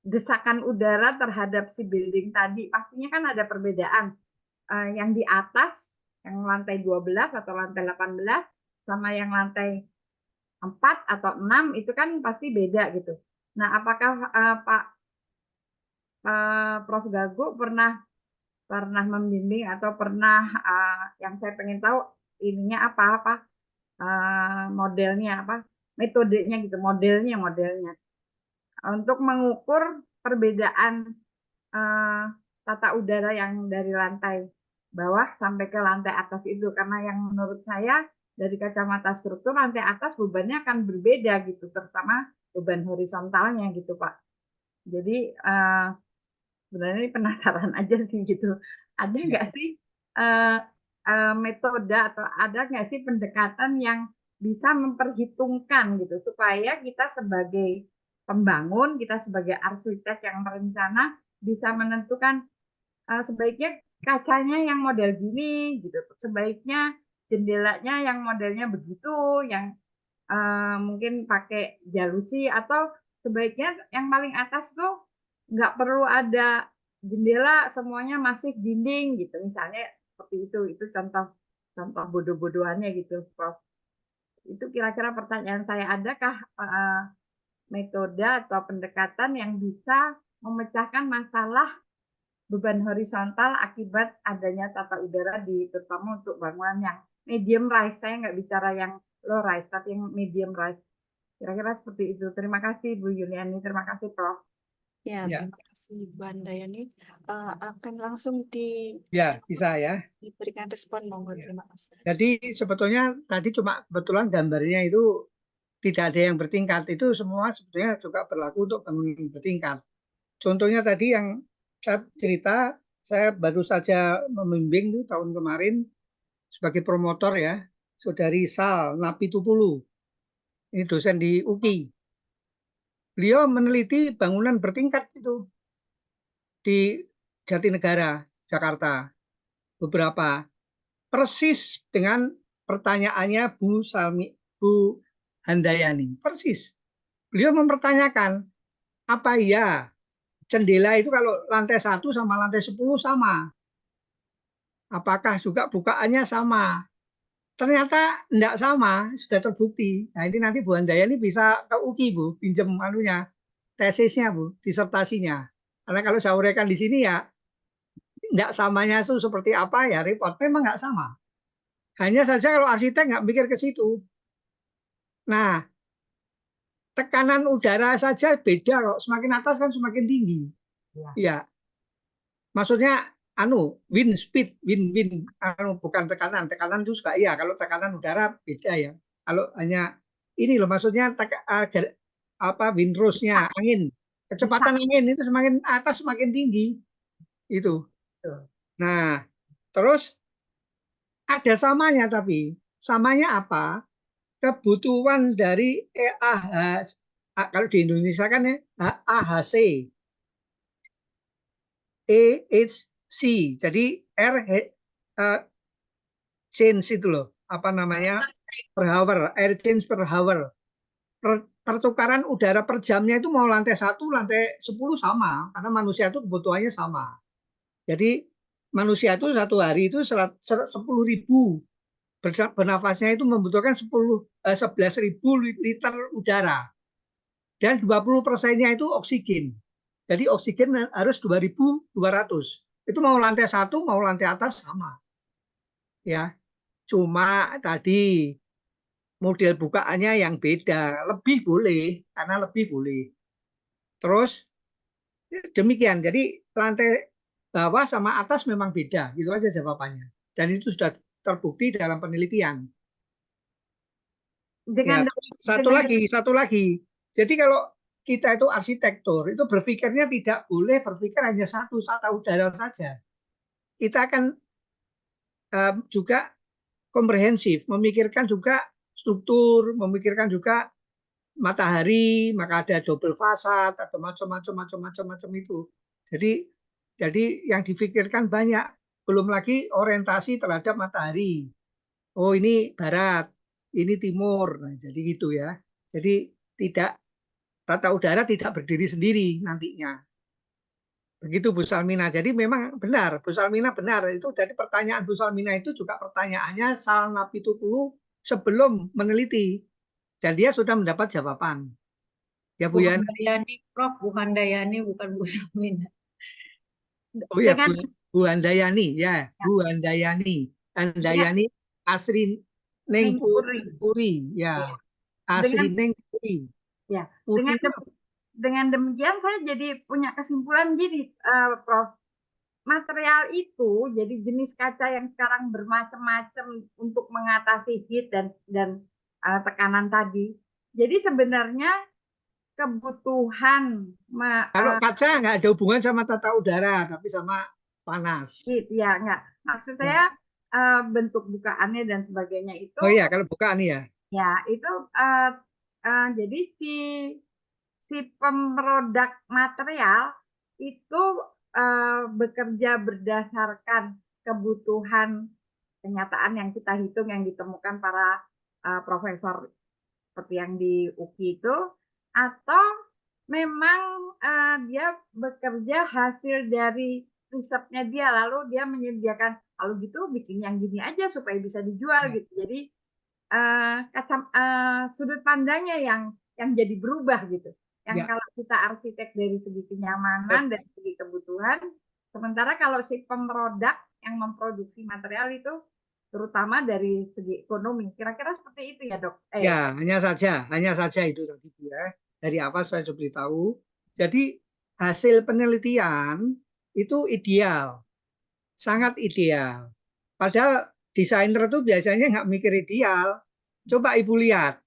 desakan udara terhadap si building tadi pastinya kan ada perbedaan. Yang di atas, yang lantai 12 atau lantai 18 sama yang lantai 4 atau 6 itu kan pasti beda gitu. Nah, apakah Pak Prof Gagu pernah membimbing atau pernah yang saya pengen tahu ininya apa modelnya apa metodenya gitu, modelnya untuk mengukur perbedaan tata udara yang dari lantai bawah sampai ke lantai atas itu, karena yang menurut saya dari kacamata struktur lantai atas bebannya akan berbeda gitu, terutama beban horizontalnya gitu Pak. Jadi sebenarnya penasaran aja sih gitu, ada nggak sih metode atau ada nggak sih pendekatan yang bisa memperhitungkan gitu supaya kita sebagai pembangun, kita sebagai arsitek yang merencana bisa menentukan sebaiknya kacanya yang model gini gitu, sebaiknya jendelanya yang modelnya begitu, yang mungkin pakai jalusi, atau sebaiknya yang paling atas tuh nggak perlu ada jendela, semuanya masih dinding gitu, misalnya seperti itu contoh bodoh-bodohannya gitu, Prof. Itu kira-kira pertanyaan saya, adakah metode atau pendekatan yang bisa memecahkan masalah beban horizontal akibat adanya tata udara terutama untuk bangunan yang medium rise. Saya nggak bicara yang low rise, tapi yang medium rise. Kira-kira seperti itu. Terima kasih Bu Yuliani, terima kasih Prof. Ya, Ya. terima kasih Bu Handayani. Akan langsung Ya, bisa ya. diberikan respon, monggo. Ya. Terima kasih. Jadi sebetulnya tadi cuma kebetulan gambarnya itu tidak ada yang bertingkat. Itu semua sebetulnya juga berlaku untuk bangunan bertingkat. Contohnya tadi yang saya cerita, saya baru saja membimbing tuh tahun kemarin sebagai promotor ya, Saudari Sal Napitupulu. Ini dosen di UKI. Beliau meneliti bangunan bertingkat itu di Jatinegara, Jakarta. Beberapa persis dengan pertanyaannya Bu Handayani. Persis. Beliau mempertanyakan, apa iya jendela itu kalau lantai 1 sama lantai 10 sama? Apakah juga bukaannya sama? Ternyata enggak sama, sudah terbukti. Nah ini nanti Bu Handayani bisa ke UKI Bu, pinjam tesisnya Bu, disertasinya. Karena kalau saya uraikan di sini ya, enggak samanya itu seperti apa ya repot. Memang enggak sama. Hanya saja kalau arsitek nggak mikir ke situ. Nah, tekanan udara saja beda kok. Semakin atas kan semakin tinggi. Ya. Maksudnya wind speed, wind bukan tekanan. Tekanan itu juga iya. Kalau tekanan udara beda ya. Kalau hanya ini loh maksudnya wind rose-nya, angin. Kecepatan angin itu semakin atas semakin tinggi. Itu. Nah, terus ada samanya tapi samanya apa? Kebutuhan dari kalau di Indonesia kan ya AHC, EHC, jadi change itu loh, apa namanya, per hour, air change per hour. Pertukaran udara per jamnya itu mau lantai 1, lantai 10 sama, karena manusia itu kebutuhannya sama. Jadi manusia itu satu hari itu 10.000 bernafasnya itu membutuhkan 11.000 liter udara. Dan 20%-nya itu oksigen. Jadi oksigen harus 2.200. Itu mau lantai 1, mau lantai atas sama. Ya. Cuma tadi model bukaannya yang beda. Lebih boleh, karena lebih boleh. Terus demikian. Jadi lantai bawah sama atas memang beda. Gitu aja jawabannya. Dan itu sudah terbukti dalam penelitian. Satu lagi. Jadi kalau kita itu arsitektur, itu berpikirnya tidak boleh berpikir hanya satu tata udara saja. Kita akan juga komprehensif, memikirkan juga struktur, memikirkan juga matahari, maka ada double fasad atau macam-macam itu. Jadi yang difikirkan banyak. Belum lagi orientasi terhadap matahari. Oh ini barat, ini timur. Nah, jadi gitu ya. Jadi tata udara tidak berdiri sendiri nantinya. Begitu Bu Salmina. Jadi memang benar, Bu Salmina benar. Itu dari pertanyaan Bu Salmina itu juga pertanyaannya Sal Napitupulu sebelum meneliti. Dan dia sudah mendapat jawaban. Ya Bu Bu Handayani, Prof. Bu Handayani, bukan Bu Salmina. Oh ya, Bu Handayani, ya, Bu Handayani. Handayani Asri Nengpuri, ya. Asri Nengpuri. Ya, dengan demikian saya jadi punya kesimpulan gini, Prof. Material itu, jadi jenis kaca yang sekarang bermacam-macam untuk mengatasi heat dan tekanan tadi. Jadi sebenarnya kebutuhan kalau kaca nggak ada hubungan sama tata udara, tapi sama panas. Ya, nggak. Maksud saya bentuk bukaannya dan sebagainya itu Oh iya, kalau bukaan ya. ya itu jadi si pemrodak material itu bekerja berdasarkan kebutuhan kenyataan yang kita hitung yang ditemukan para profesor seperti yang di UKI itu, atau memang dia bekerja hasil dari risetnya dia, lalu dia menyediakan kalau gitu bikin yang gini aja supaya bisa dijual Ya. gitu. Jadi sudut pandangnya yang jadi berubah gitu. Yang Ya. kalau kita arsitek dari segi kenyamanan dan segi kebutuhan, sementara kalau si pemrodak yang memproduksi material itu terutama dari segi ekonomi. Kira-kira seperti itu ya, Dok? Ya, hanya saja itu tadi ya. Dari apa saya coba beritahu. Jadi hasil penelitian itu ideal, sangat ideal. Padahal desainer itu biasanya nggak mikir ideal. Coba Ibu lihat,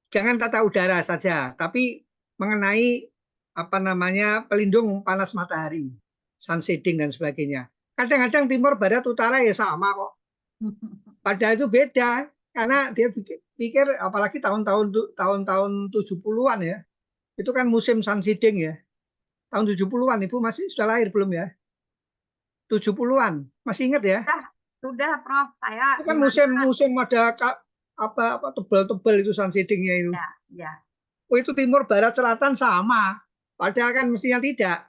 jangan tata udara saja, tapi mengenai apa namanya pelindung panas matahari, sun shading dan sebagainya. Kadang-kadang timur, barat, utara ya sama kok. Padahal itu beda. Karena dia pikir apalagi tahun-tahun 70-an ya. Itu kan musim sun shading ya. Tahun 70-an Ibu masih sudah lahir belum ya? 70-an. Masih ingat ya? Sudah, Prof. Saya Itu kan musim ada apa tebal-tebal itu sun shading-nya itu. ya. Oh, itu timur, barat, selatan sama. Padahal kan mestinya tidak.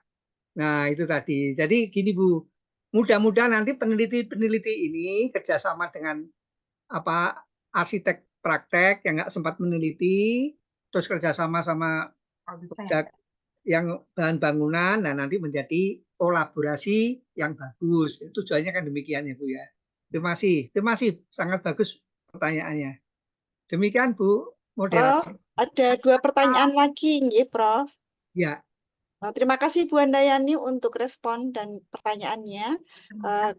Nah, itu tadi. Jadi gini Bu, mudah-mudahan nanti peneliti-peneliti ini kerjasama dengan arsitek praktek yang nggak sempat meneliti, terus kerjasama sama produk yang bahan bangunan, nah nanti menjadi kolaborasi yang bagus. Tujuannya kan demikian ya Bu ya. Terima kasih, sangat bagus pertanyaannya. Demikian Bu moderator. Ada 2 pertanyaan lagi, nggih, Prof. Ya. Nah, terima kasih Bu Handayani untuk respon dan pertanyaannya.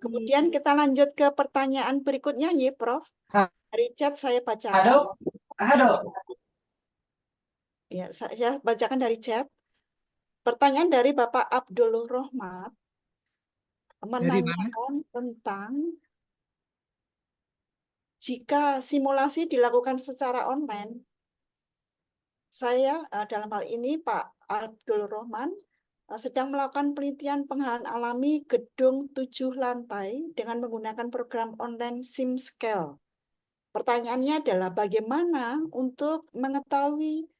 Kemudian kita lanjut ke pertanyaan berikutnya, nggih, Prof. Dari chat saya bacakan. Ya, saya bacakan dari chat. Pertanyaan dari Bapak Abdul Rohmat menanyakan tentang jika simulasi dilakukan secara online. Saya dalam hal ini Pak Abdul Rohman sedang melakukan penelitian penghalan alami gedung 7 lantai dengan menggunakan program online SimScale. Pertanyaannya adalah bagaimana untuk mengetahui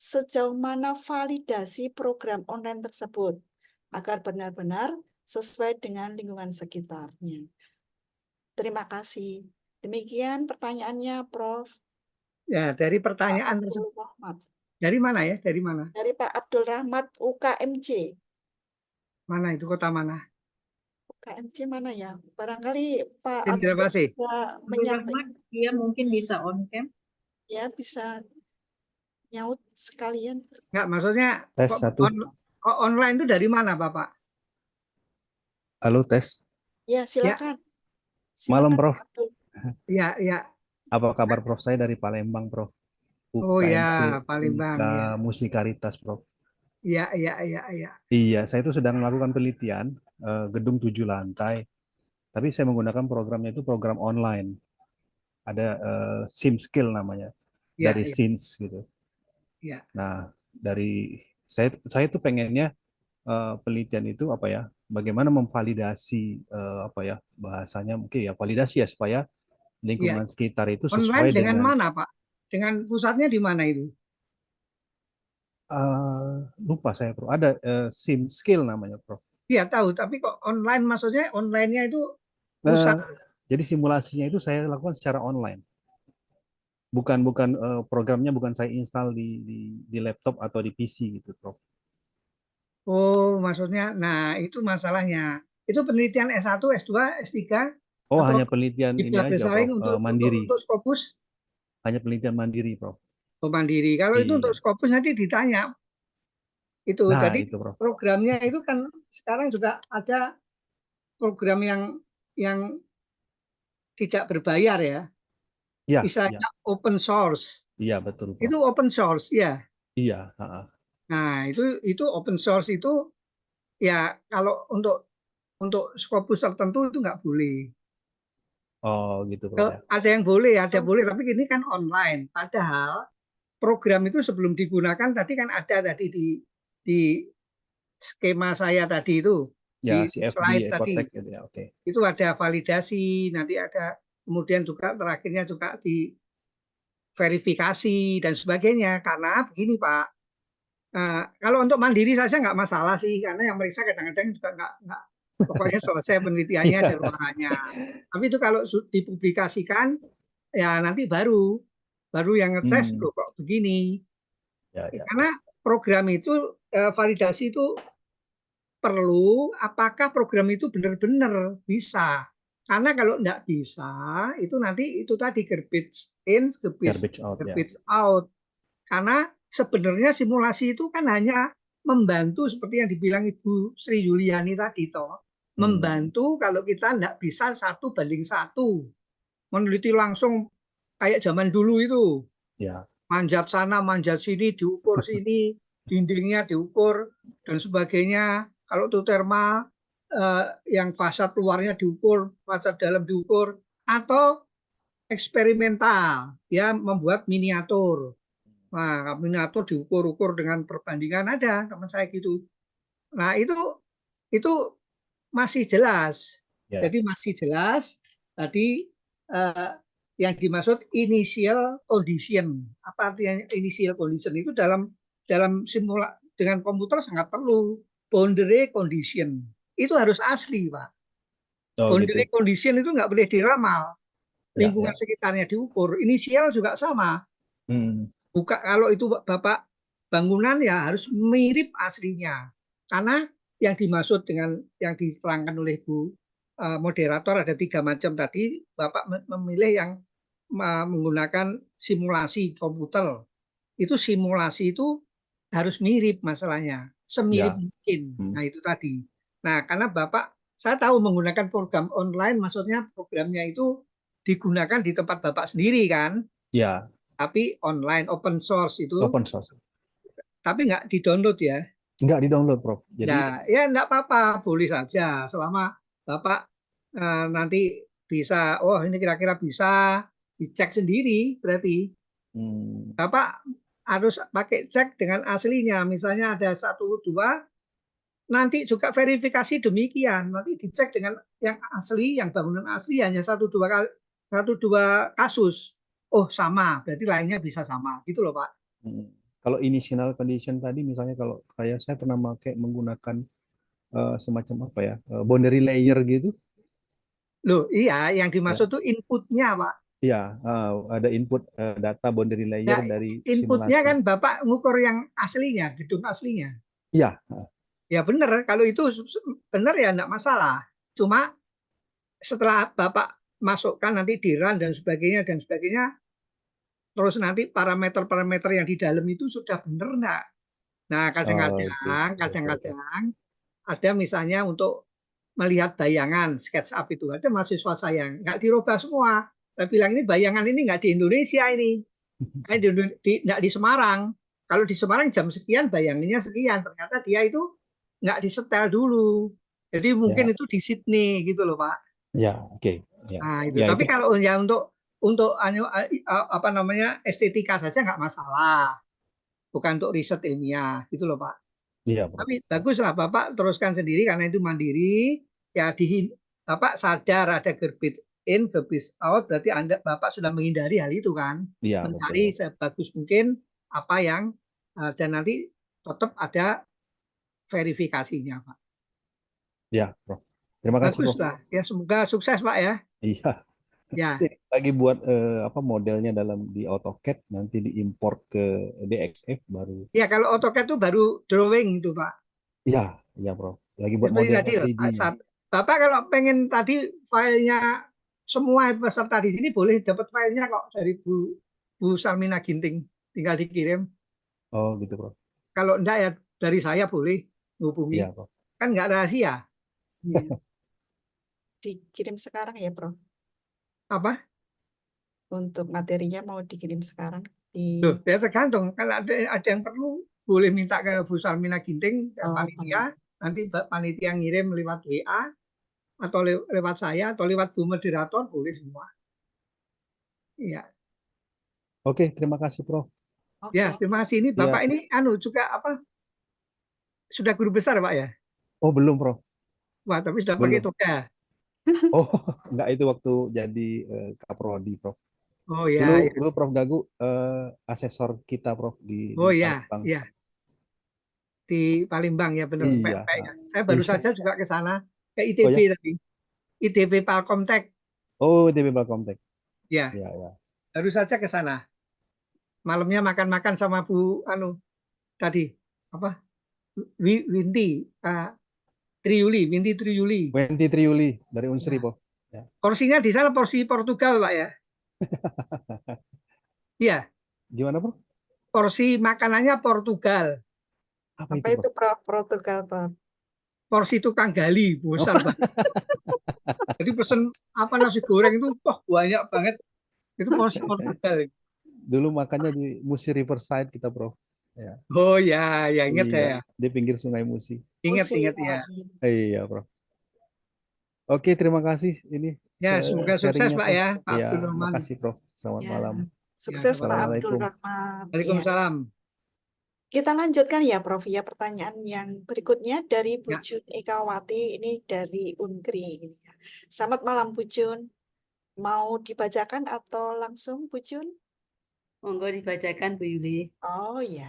sejauh mana validasi program online tersebut agar benar-benar sesuai dengan lingkungan sekitarnya. Terima kasih. Demikian pertanyaannya, Prof. Ya, dari pertanyaan tersebut. Dari mana ya? Dari mana? Dari Pak Abdul Rahmat UKMJ. Mana itu, kota mana? UKMJ mana ya? Barangkali Pak Indra Abdul Basih. bisa Rahmat, menyampaikan. dia mungkin bisa on cam. Ya, bisa nyaut sekalian. Enggak, maksudnya Tes satu. kok online itu dari mana, Bapak? Halo, tes. Ya, silakan. Malam, Silakan, Prof. Pak Abdul. Ya. Apa kabar, Prof? Saya dari Palembang, Prof. Oh ya, UKMC, Palembang. Ya. Musikaritas, Prof. Iya. Iya, saya itu sedang melakukan penelitian gedung 7 lantai. Tapi saya menggunakan programnya itu program online. Ada SimScale namanya. Ya, dari SINS gitu. Ya. Nah, dari saya tuh pengennya penelitian itu bagaimana memvalidasi bahasanya mungkin ya validasi ya supaya lingkungan sekitar itu sesuai online dengan mana, Pak? Dengan pusatnya di mana itu? Lupa saya, Prof. Ada SimScale namanya, Prof. Iya, tahu, tapi kok online, maksudnya online-nya itu pusat. Jadi simulasinya itu saya lakukan secara online. Bukan programnya bukan saya install di laptop atau di PC gitu, Prof. Oh, maksudnya, nah itu masalahnya. Itu penelitian S1, S2, S3? Oh, atau hanya penelitian ini aja, Prof. Mandiri. Untuk Scopus? Hanya penelitian mandiri, Prof. Oh, mandiri. Kalau itu untuk Scopus nanti ditanya. Itu, nah, jadi itu, Prof. programnya itu kan sekarang juga ada program yang tidak berbayar ya. Iya. Misalnya open source. Iya, betul, Prof. Itu open source, ya. Iya. Nah, itu open source itu ya kalau untuk Scopus tertentu itu nggak boleh. Oh, gitu, Prof. Ya. Ada yang boleh, ada boleh, tapi ini kan online. Padahal program itu sebelum digunakan tadi kan ada tadi di skema saya tadi itu, Ya, di CFD, slide tadi. Ecotech gitu ya. Oke. Itu ada validasi, nanti ada kemudian juga terakhirnya juga di verifikasi dan sebagainya. Karena begini Pak, kalau untuk mandiri saja nggak masalah sih, karena yang meriksa kadang-kadang juga nggak pokoknya selesai penelitiannya Iya. ada ruangannya. Tapi itu kalau dipublikasikan, ya nanti baru yang ngetes loh kok begini. Ya, ya. Karena program itu validasi itu perlu apakah program itu benar-benar bisa. Karena kalau enggak bisa, itu nanti itu tadi garbage in, Garbage out, ya. garbage out. Karena sebenarnya simulasi itu kan hanya membantu seperti yang dibilang Ibu Sri Yuliani tadi toh. Membantu kalau kita enggak bisa 1:1. Meneliti langsung kayak zaman dulu itu. Ya. Manjat sana, manjat sini, diukur sini, dindingnya diukur dan sebagainya. Kalau itu thermal, yang fasad luarnya diukur, fasad dalam diukur, atau eksperimental, ya membuat miniatur. Nah, miniatur diukur-ukur dengan perbandingan ada teman saya gitu. Nah, itu masih jelas. Ya. Jadi masih jelas tadi yang dimaksud initial condition. Apa artinya initial condition? Itu dalam simulasi dengan komputer sangat perlu. Boundary condition. Itu harus asli, Pak. Oh, Boundary gitu. condition itu nggak boleh diramal. Ya, Lingkungan ya. sekitarnya diukur. Inisial juga sama. Buka kalau itu Bapak bangunan ya harus mirip aslinya. Karena yang dimaksud dengan yang diterangkan oleh Bu moderator ada 3 macam tadi. Bapak memilih yang menggunakan simulasi komputer. Itu simulasi itu harus mirip masalahnya, semirip Ya. mungkin. Nah, itu tadi. Nah, karena Bapak saya tahu menggunakan program online maksudnya programnya itu digunakan di tempat Bapak sendiri kan? Ya. Tapi online open source itu. Open source. Tapi nggak di-download ya? Nggak di-download, Prof. Jadi Nah, ya nggak apa-apa, boleh saja selama Bapak nanti bisa, oh ini kira-kira bisa dicek sendiri berarti. Bapak harus pakai cek dengan aslinya, misalnya ada 1, 2, nanti juga verifikasi demikian, nanti dicek dengan yang asli, yang bangunan asli hanya 1, 2 kasus. Oh sama, berarti lainnya bisa sama, gitu loh Pak. Kalau initial condition tadi, misalnya kalau kayak saya pernah menggunakan semacam apa ya, boundary layer gitu. Loh iya, yang dimaksud tuh inputnya Pak. Iya, ada input data boundary layer dari inputnya simulasi. kan Bapak ngukur yang aslinya, gedung aslinya. Iya. Ya benar, kalau itu benar ya enggak masalah. Cuma setelah Bapak masukkan nanti di run dan sebagainya, terus nanti parameter-parameter yang di dalam itu sudah benar enggak? Nah, kadang-kadang ada misalnya untuk melihat bayangan SketchUp itu, ada mahasiswa saya nggak dirubah semua. Saya bilang ini bayangan ini nggak di Indonesia ini, nggak di Semarang. Kalau di Semarang jam sekian bayangannya sekian, ternyata dia itu nggak disetel dulu. Jadi mungkin itu di Sydney gitu loh Pak. Ya, oke. Ya. Nah itu. Ya, Tapi itu. kalau ya untuk apa namanya estetika saja nggak masalah, bukan untuk riset ilmiah gitu loh Pak. Iya, Tapi baguslah Bapak teruskan sendiri karena itu mandiri. Ya Bapak sadar ada garbage in, garbage out, berarti Bapak sudah menghindari hal itu kan? Iya, mencari sebagus mungkin apa yang dan nanti tetap ada verifikasinya Pak. Ya, Prof. Terima kasih, Bagus Prof. lah. Ya semoga sukses Pak ya. Iya. Ya. Lagi buat apa modelnya di AutoCAD, nanti diimport ke DXF baru. Ya kalau AutoCAD itu baru drawing itu Pak. Iya, iya Prof. Lagi buat Seperti model tadi 3D-nya. Bapak kalau pengen tadi filenya semua peserta di sini boleh dapat filenya kok dari Bu Sarmina Ginting, tinggal dikirim. Oh gitu Prof. Kalau enggak ya dari saya boleh hubungi. Iya Prof. Kan enggak rahasia. Dikirim sekarang ya Prof? Apa? Untuk materinya mau dikirim sekarang? Loh, ya tergantung. Kalau ada yang perlu boleh minta ke Bu Sarmina Ginting, panitia. Nanti panitia ngirim lewat WA. atau lewat saya atau lewat Bu Moderator boleh semua. Iya. Oke, terima kasih Prof. Ya, Oke. terima kasih. Ini Ya. Bapak ini juga apa? Sudah guru besar Pak ya? Oh, belum Prof. Wah, tapi sudah pakai Belum. toga. Oh, enggak, itu waktu jadi Kaprodi Prof. Oh ya, ya. Dulu Prof Gagu asesor kita Prof di Oh ya, Palembang. ya. Di Palembang ya benar. Iya. Saya baru Iya. saja juga ke sana ke Oh ITB ya? tadi. ITB Palkomtek. Oh, DB Palkomtek. Ya, Iya, ya. baru saja ke sana. Malamnya makan-makan sama Bu tadi apa? Winti Triuli, Winti Triuli. Wenti Triuli dari Unsri Ya. Prof. Porsinya di sana porsi Portugal, Pak ya. Iya, Gimana Prof? porsi makanannya Portugal. Apa Apa itu itu Prof? protokol, Prof? Porsi tukang gali besar banget. Jadi pesen apa nasi goreng itu banyak banget. Itu porsi Portugal. Dulu makannya di Musi Riverside kita Prof. Ya. Oh ya, ya ingat Iya, saya. di pinggir Sungai Musi. Ingat Musi, ya. Iya Prof. Oke, terima kasih ini Ya, semoga sukses sharingnya, Pak Prof. ya, Pak Iya, Abdul Rahman. makasih Prof. Selamat Ya. malam. Sukses Pak Abdul Assalamualaikum. Rahman. Ya. Waalaikumsalam. Kita lanjutkan ya Prof ya, pertanyaan yang berikutnya dari Bu Ya. Jun Ekawati, ini dari Unkri. Ini ya. Selamat malam Bu Jun. Mau dibacakan atau langsung Bu Jun? Monggo dibacakan Bu Yuli. Oh ya,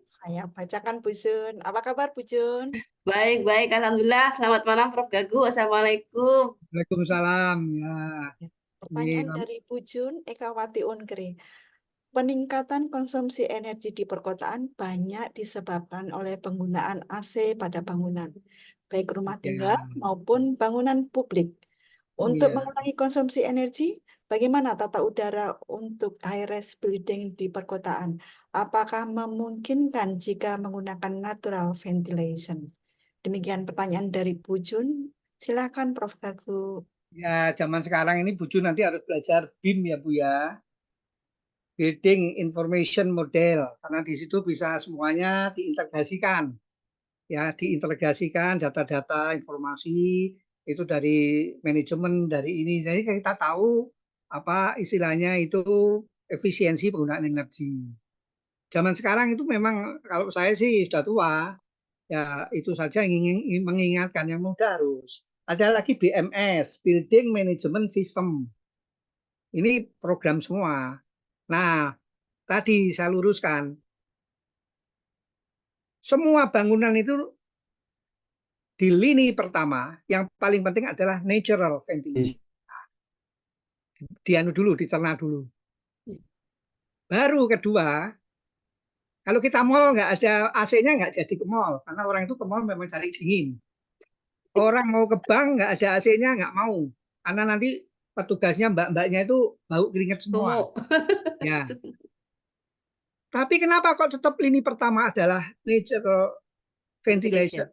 saya bacakan Bu Jun. Apa kabar Bu Jun? Baik, baik. Alhamdulillah. Selamat malam Prof Gagu. Assalamualaikum. Waalaikumsalam. Ya. Pertanyaan Ini, dari Bu Jun Ekawati Unkri. Peningkatan konsumsi energi di perkotaan banyak disebabkan oleh penggunaan AC pada bangunan, baik rumah tinggal maupun bangunan publik. Untuk Iya. mengurangi konsumsi energi, bagaimana tata udara untuk high-rise building di perkotaan? Apakah memungkinkan jika menggunakan natural ventilation? Demikian pertanyaan dari Bu Jun. Silakan Prof Gagu. Ya, zaman sekarang ini Bu Jun nanti harus belajar BIM ya Bu ya. Building Information Model, karena di situ bisa semuanya diintegrasikan. Ya, diintegrasikan data-data informasi itu dari manajemen, dari ini. Jadi kita tahu apa istilahnya itu efisiensi penggunaan energi. Zaman sekarang itu memang kalau saya sih sudah tua, ya itu saja ingin mengingatkan, yang muda harus. Ada lagi BMS, Building Management System. Ini program semua. Nah, tadi saya luruskan. Semua bangunan itu di lini pertama, yang paling penting adalah natural ventilation. Dianu dulu, dicerna dulu. Baru kedua, kalau kita mall nggak ada AC-nya nggak jadi ke mall, karena orang itu ke mall memang cari dingin. Orang mau ke bank nggak ada AC-nya nggak mau, karena nanti petugasnya mbak-mbaknya itu bau keringat semua. Ya. Tapi kenapa kok tetap lini pertama adalah natural ventilation?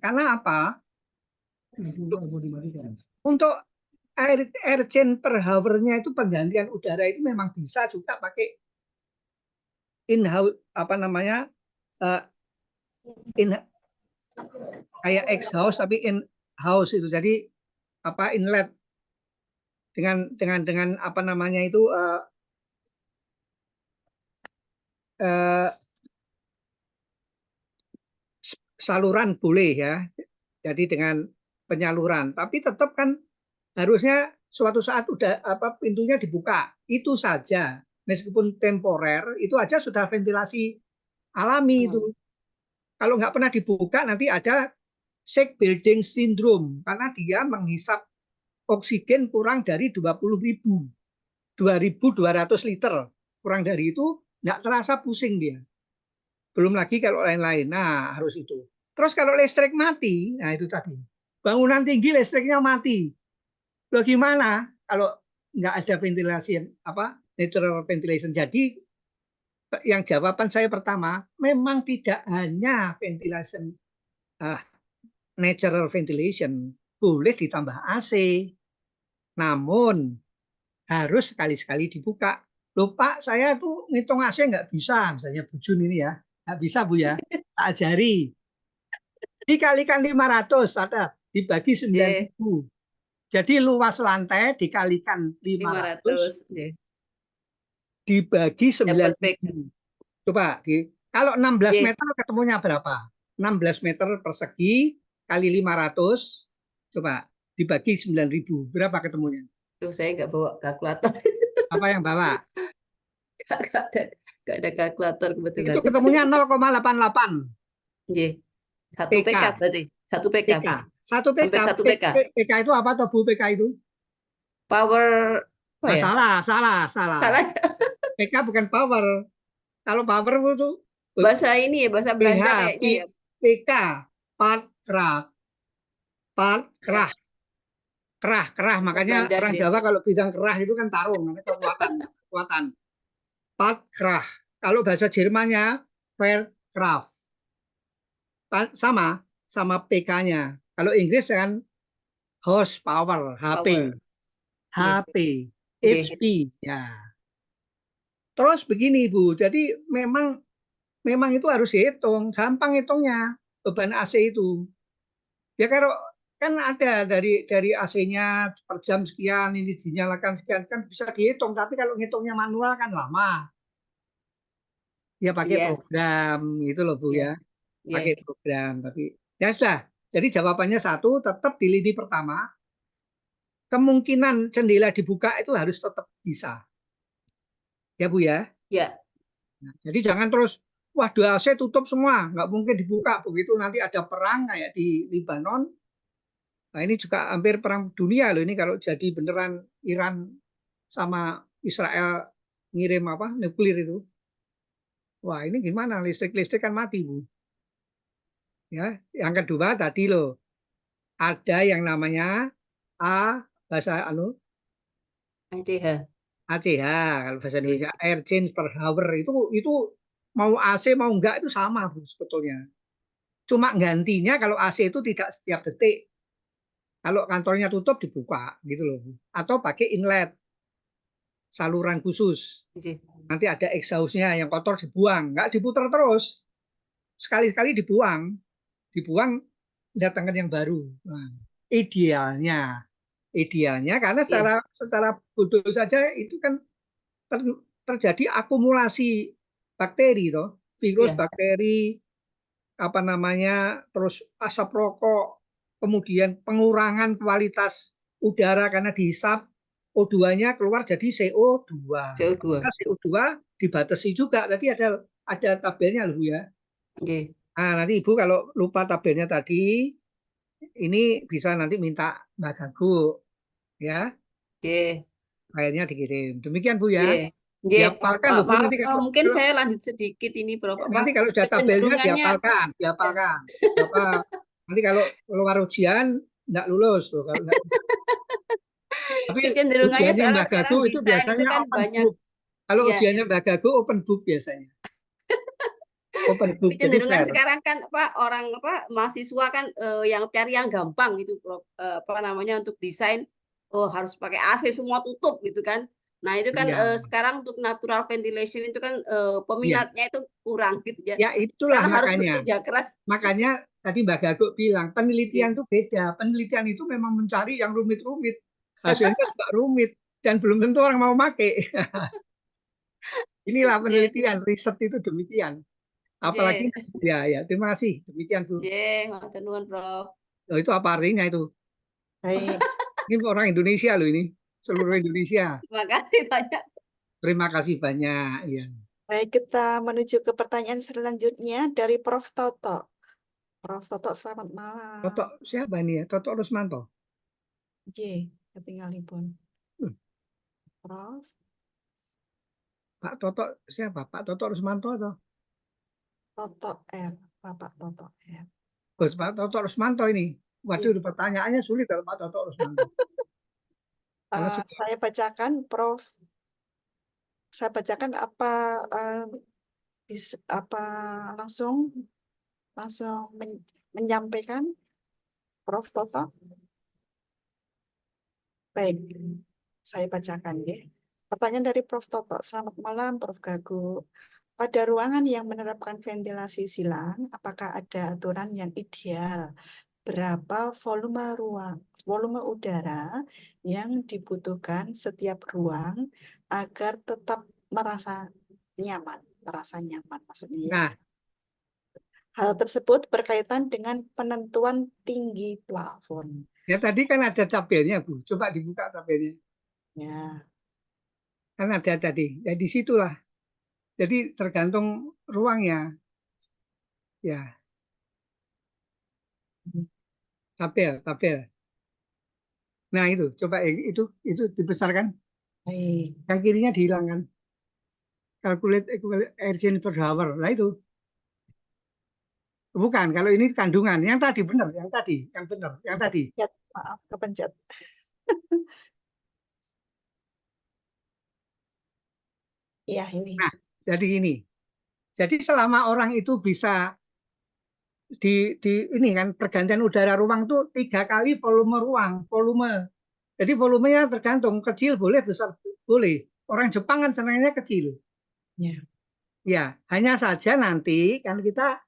Karena apa? Untuk air change per hour-nya itu penggantian udara itu memang bisa juga pakai in-house kayak ex-house tapi in-house itu. Jadi inlet dengan apa namanya itu saluran boleh ya. Jadi dengan penyaluran, tapi tetap kan harusnya suatu saat udah pintunya dibuka. Itu saja. Meskipun temporer, itu aja sudah ventilasi alami itu. Kalau nggak pernah dibuka nanti ada sick building syndrome karena dia menghisap oksigen kurang dari 20.000, 2.200 liter. Kurang dari itu nggak terasa pusing dia. Belum lagi kalau lain-lain. Nah, harus itu. Terus kalau listrik mati, nah itu tadi. Bangunan tinggi listriknya mati. Loh gimana kalau nggak ada ventilasi natural ventilation? Jadi yang jawaban saya pertama, memang tidak hanya ventilation natural ventilation, boleh ditambah AC. Namun harus sekali-sekali dibuka. Loh Pak, saya tuh ngitung AC nggak bisa, misalnya Bu Jun ini ya. Nggak bisa Bu ya, tak ajari. Dikalikan 500, catat. dibagi 9.000. Jadi luas lantai dikalikan 500 500. Nggih. dibagi Dapat PK. 9.000. Coba, kalau 16 Nggih. meter ketemunya berapa? 16 meter persegi kali 500, coba dibagi 9.000, berapa ketemunya? Tuh, saya nggak bawa kalkulator. Apa yang bawa? Nggak ada kalkulator kebetulan. Itu ketemunya 0,88. Nggih. 1 PK PK. berarti. 1 PK. PK. 1 PK. Sampai 1 PK. PK itu apa toh Bu PK itu? Power apa Nah, ya? salah. Salah. PK bukan power. Kalau power itu Bahasa ini ya, bahasa Belanda kayaknya ya. PK, Pakrah. Kerah. Makanya Belanda, orang nggih. Jawa kalau bilang kerah itu kan tarung, namanya kekuatan. Pakrah. Kalau bahasa Jermannya Verkraft. Sama PK-nya. Kalau Inggris kan horsepower, HP. Power. HP, Nggih. HP, ya. Terus begini Bu, jadi memang itu harus dihitung, gampang hitungnya beban AC itu. Ya kalau kan ada dari AC-nya per jam sekian, ini dinyalakan sekian, kan bisa dihitung. Tapi kalau ngitungnya manual kan lama. Ya pakai Iya. program gitu loh Bu Iya. ya, Iya. pakai program. Tapi ya sudah. Jadi jawabannya 1, tetap di lini pertama. Kemungkinan jendela dibuka itu harus tetap bisa. Ya Bu ya. Ya. Nah, jadi jangan terus, wah 2 AC tutup semua, nggak mungkin dibuka. Begitu nanti ada perang kayak di Libanon. Nah ini juga hampir perang dunia loh ini kalau jadi beneran Iran sama Israel ngirim nuklir itu. Wah ini gimana, listrik kan mati Bu. Ya, yang kedua tadi loh, ada yang namanya bahasa ACH. ACH, kalau bahasa Indonesia air change per hour itu mau AC mau enggak itu sama Bu sebetulnya. Cuma gantinya kalau AC itu tidak setiap detik. Kalau kantornya tutup dibuka gitu loh Bu. Atau pakai inlet saluran khusus. Nanti ada exhaust-nya yang kotor dibuang, enggak diputar terus. Sekali-sekali dibuang datangkan yang baru. Nah, idealnya karena secara bodoh saja itu kan terjadi akumulasi bakteri toh, virus, bakteri terus asap rokok, kemudian pengurangan kualitas udara karena dihisap O2-nya keluar jadi CO2. Nah, CO2 dibatasi juga. Tadi ada tabelnya loh Bu ya. Oke. Nah, nanti Ibu kalau lupa tabelnya tadi, ini bisa nanti minta Mbak Gago ya. Oke. Filenya dikirim. Demikian Bu ya. Oke. Dihafalkan loh Bu Maaf, nanti kalau mungkin saya lanjut sedikit ini, Prof. nanti kalau sudah tabelnya dihafalkan. Nanti kalau keluar ujian enggak lulus loh kalau enggak bisa. Tapi kecenderungannya ujiannya Mbak sekarang Gago itu desain biasanya kan open banyak. book. Kalau Iya. ujiannya Mbak Gago open book biasanya. Open book jadi Kecenderungan fair. sekarang kan mahasiswa kan yang cari yang gampang gitu, Prof. Untuk desain harus pakai AC semua tutup gitu kan. Nah, itu kan Iya. sekarang untuk natural ventilation itu kan Iya. peminatnya itu kurang gitu ya. Ya itulah Karena harus makanya. bekerja keras. Makanya tadi Mbak Gago bilang penelitian itu beda. Penelitian itu memang mencari yang rumit-rumit. Hasilnya juga rumit dan belum tentu orang mau pakai. Inilah penelitian, riset itu demikian. Apalagi ya terima kasih. Demikian Bu. Matur nuwun, Prof. Oh, itu apa artinya itu? Baik. Ini orang Indonesia loh ini. Seluruh Indonesia. Terima kasih banyak. Terima kasih banyak. Ya. Baik, kita menuju ke pertanyaan selanjutnya dari Prof. Toto. Prof. Toto, selamat malam. Toto siapa ini ya? Toto Rusmanto. Ketinggalipun. Prof. Pak Toto siapa? Pak Toto Rusmanto atau? Toto R. Bapak Toto R. Pak Toto Rusmanto ini. Waduh, pertanyaannya sulit kalau Pak Toto Rusmanto. Saya bacakan, Prof. Saya bacakan langsung menyampaikan, Prof. Toto. Baik, saya bacakan ya. Pertanyaan dari Prof. Toto. Selamat malam, Prof. Gago. Pada ruangan yang menerapkan ventilasi silang, apakah ada aturan yang ideal berapa volume udara yang dibutuhkan setiap ruang agar tetap merasa nyaman maksudnya ya. Nah, Hal tersebut berkaitan dengan penentuan tinggi plafon. ya tadi kan ada tabelnya, Bu. Coba dibuka tabelnya. Ya, Kan ada tadi. Ya di situlah. Jadi tergantung ruangnya. Ya, tabel. Nah, itu coba itu dibesarkan. baik. Yang kirinya dihilangkan. Calculate energy per hour. Nah, itu. Bukan, kalau ini kandungan. Yang tadi benar, yang benar, yang tadi. Kepencet, maaf, kepencet. Iya, ini. Nah, jadi ini. Jadi selama orang itu bisa di ini kan pergantian udara ruang itu 3 kali volume ruang, volume. Jadi volumenya tergantung, kecil boleh, besar boleh. Orang Jepang kan senangnya kecil. Ya. Ya, hanya saja nanti kan kita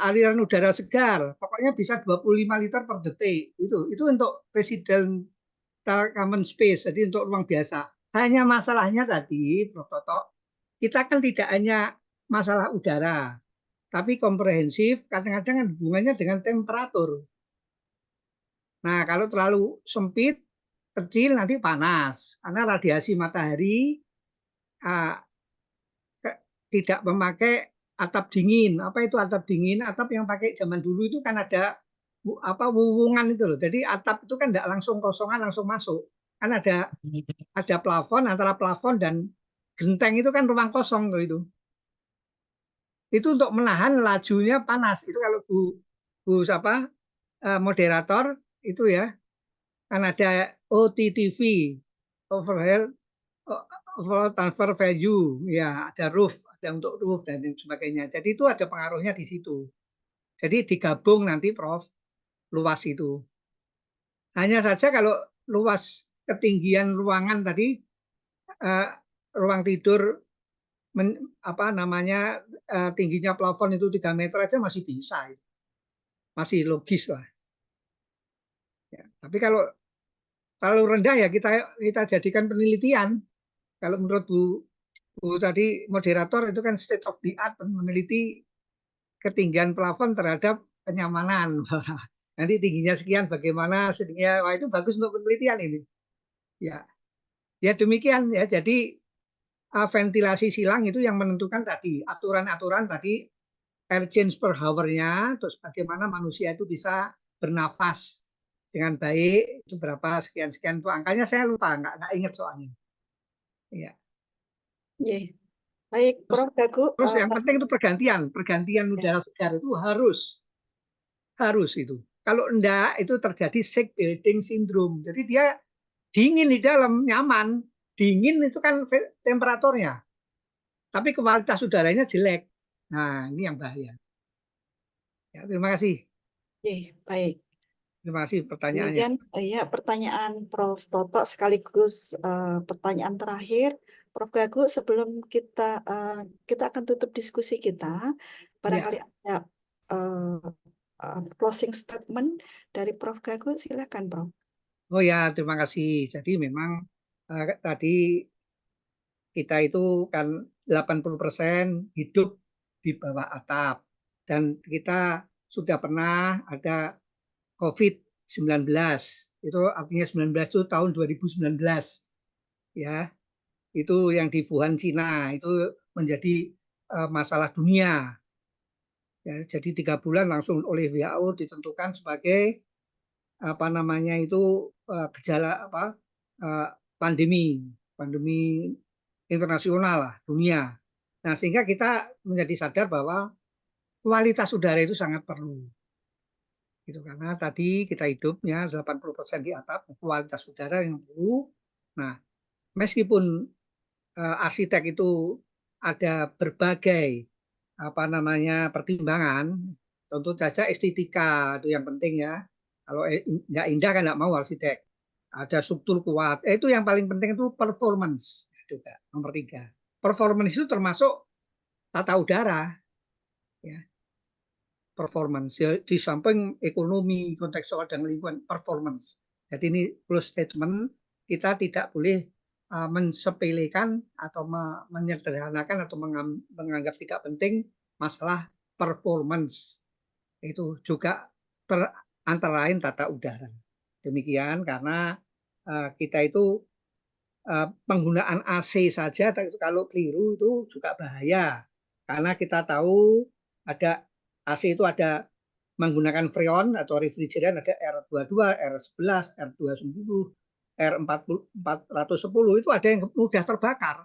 aliran udara segar, pokoknya bisa 25 liter per detik. Itu untuk residential common space, jadi untuk ruang biasa. Hanya masalahnya tadi, Prof. Toto, kita kan tidak hanya masalah udara, tapi komprehensif, kadang-kadang kan hubungannya dengan temperatur. Nah, kalau terlalu sempit, kecil nanti panas, karena radiasi matahari tidak memakai atap dingin. Apa itu atap dingin? Atap yang pakai zaman dulu itu kan ada wuwungan itu loh. Jadi atap itu kan tidak langsung kosongan langsung masuk. Kan ada plafon, antara plafon dan genteng itu kan ruang kosong loh itu. Itu untuk menahan lajunya panas. Itu kalau Bu moderator itu ya, kan ada OTTV, overhead transfer value, ya ada roof, ada untuk roof dan sebagainya. Jadi itu ada pengaruhnya di situ. Jadi digabung nanti Prof, luas itu. Hanya saja kalau luas ketinggian ruangan tadi, ruang tidur tingginya plafon itu 3 meter aja masih bisa, masih logis lah. Ya, tapi kalau rendah ya kita jadikan penelitian. Kalau menurut Bu tadi moderator itu kan state of the art meneliti ketinggian plafon terhadap kenyamanan. Nanti tingginya sekian bagaimana sedikitnya, wah itu bagus untuk penelitian ini. Ya, ya demikian ya. Jadi ventilasi silang itu yang menentukan tadi aturan-aturan tadi air change per hour-nya, terus bagaimana manusia itu bisa bernafas dengan baik, itu berapa sekian-sekian itu angkanya saya lupa, nggak ingat soalnya. Ya. Yeah. Baik, Prof. Gagu. Terus yang penting itu pergantian udara segar itu harus itu. Kalau enggak itu terjadi sick building syndrome. Jadi dia dingin di dalam, nyaman. Dingin itu kan temperaturnya. Tapi kualitas udaranya jelek. Nah, ini yang bahaya. Ya, terima kasih. Baik. Terima kasih pertanyaannya. Kemudian ya pertanyaan Prof. Toto sekaligus pertanyaan terakhir, Prof. Gagu, sebelum kita akan tutup diskusi kita, barangkali ada closing statement dari Prof. Gagu, silakan Prof. Oh ya, terima kasih. Jadi memang tadi kita itu kan 80% hidup di bawah atap dan kita sudah pernah ada COVID-19. Itu artinya 19 itu tahun 2019. Ya. Itu yang di Wuhan, Cina, itu menjadi masalah dunia. Ya, jadi 3 bulan langsung oleh WHO ditentukan sebagai gejala pandemi internasional lah, dunia. Nah, sehingga kita menjadi sadar bahwa kualitas udara itu sangat perlu. Gitu, karena tadi kita hidupnya 80% di atap, kualitas udara yang perlu. Nah, meskipun arsitek itu ada berbagai pertimbangan, tentu saja estetika itu yang penting ya. Kalau nggak indah kan nggak mau arsitek. Ada struktur kuat. Itu yang paling penting itu performance juga nomor 3. Performance itu termasuk tata udara. Ya. performance. Ya, di samping ekonomi, kontekstual dan lingkungan, performance. Jadi ini close statement, kita tidak boleh mensepelekan atau menyederhanakan atau menganggap tidak penting masalah performance. Itu juga antara lain tata udara. Demikian karena kita itu penggunaan AC saja kalau keliru itu juga bahaya. Karena kita tahu ada AC itu ada menggunakan freon atau refrigeran, ada R22, R11, R210, R410, itu ada yang mudah terbakar.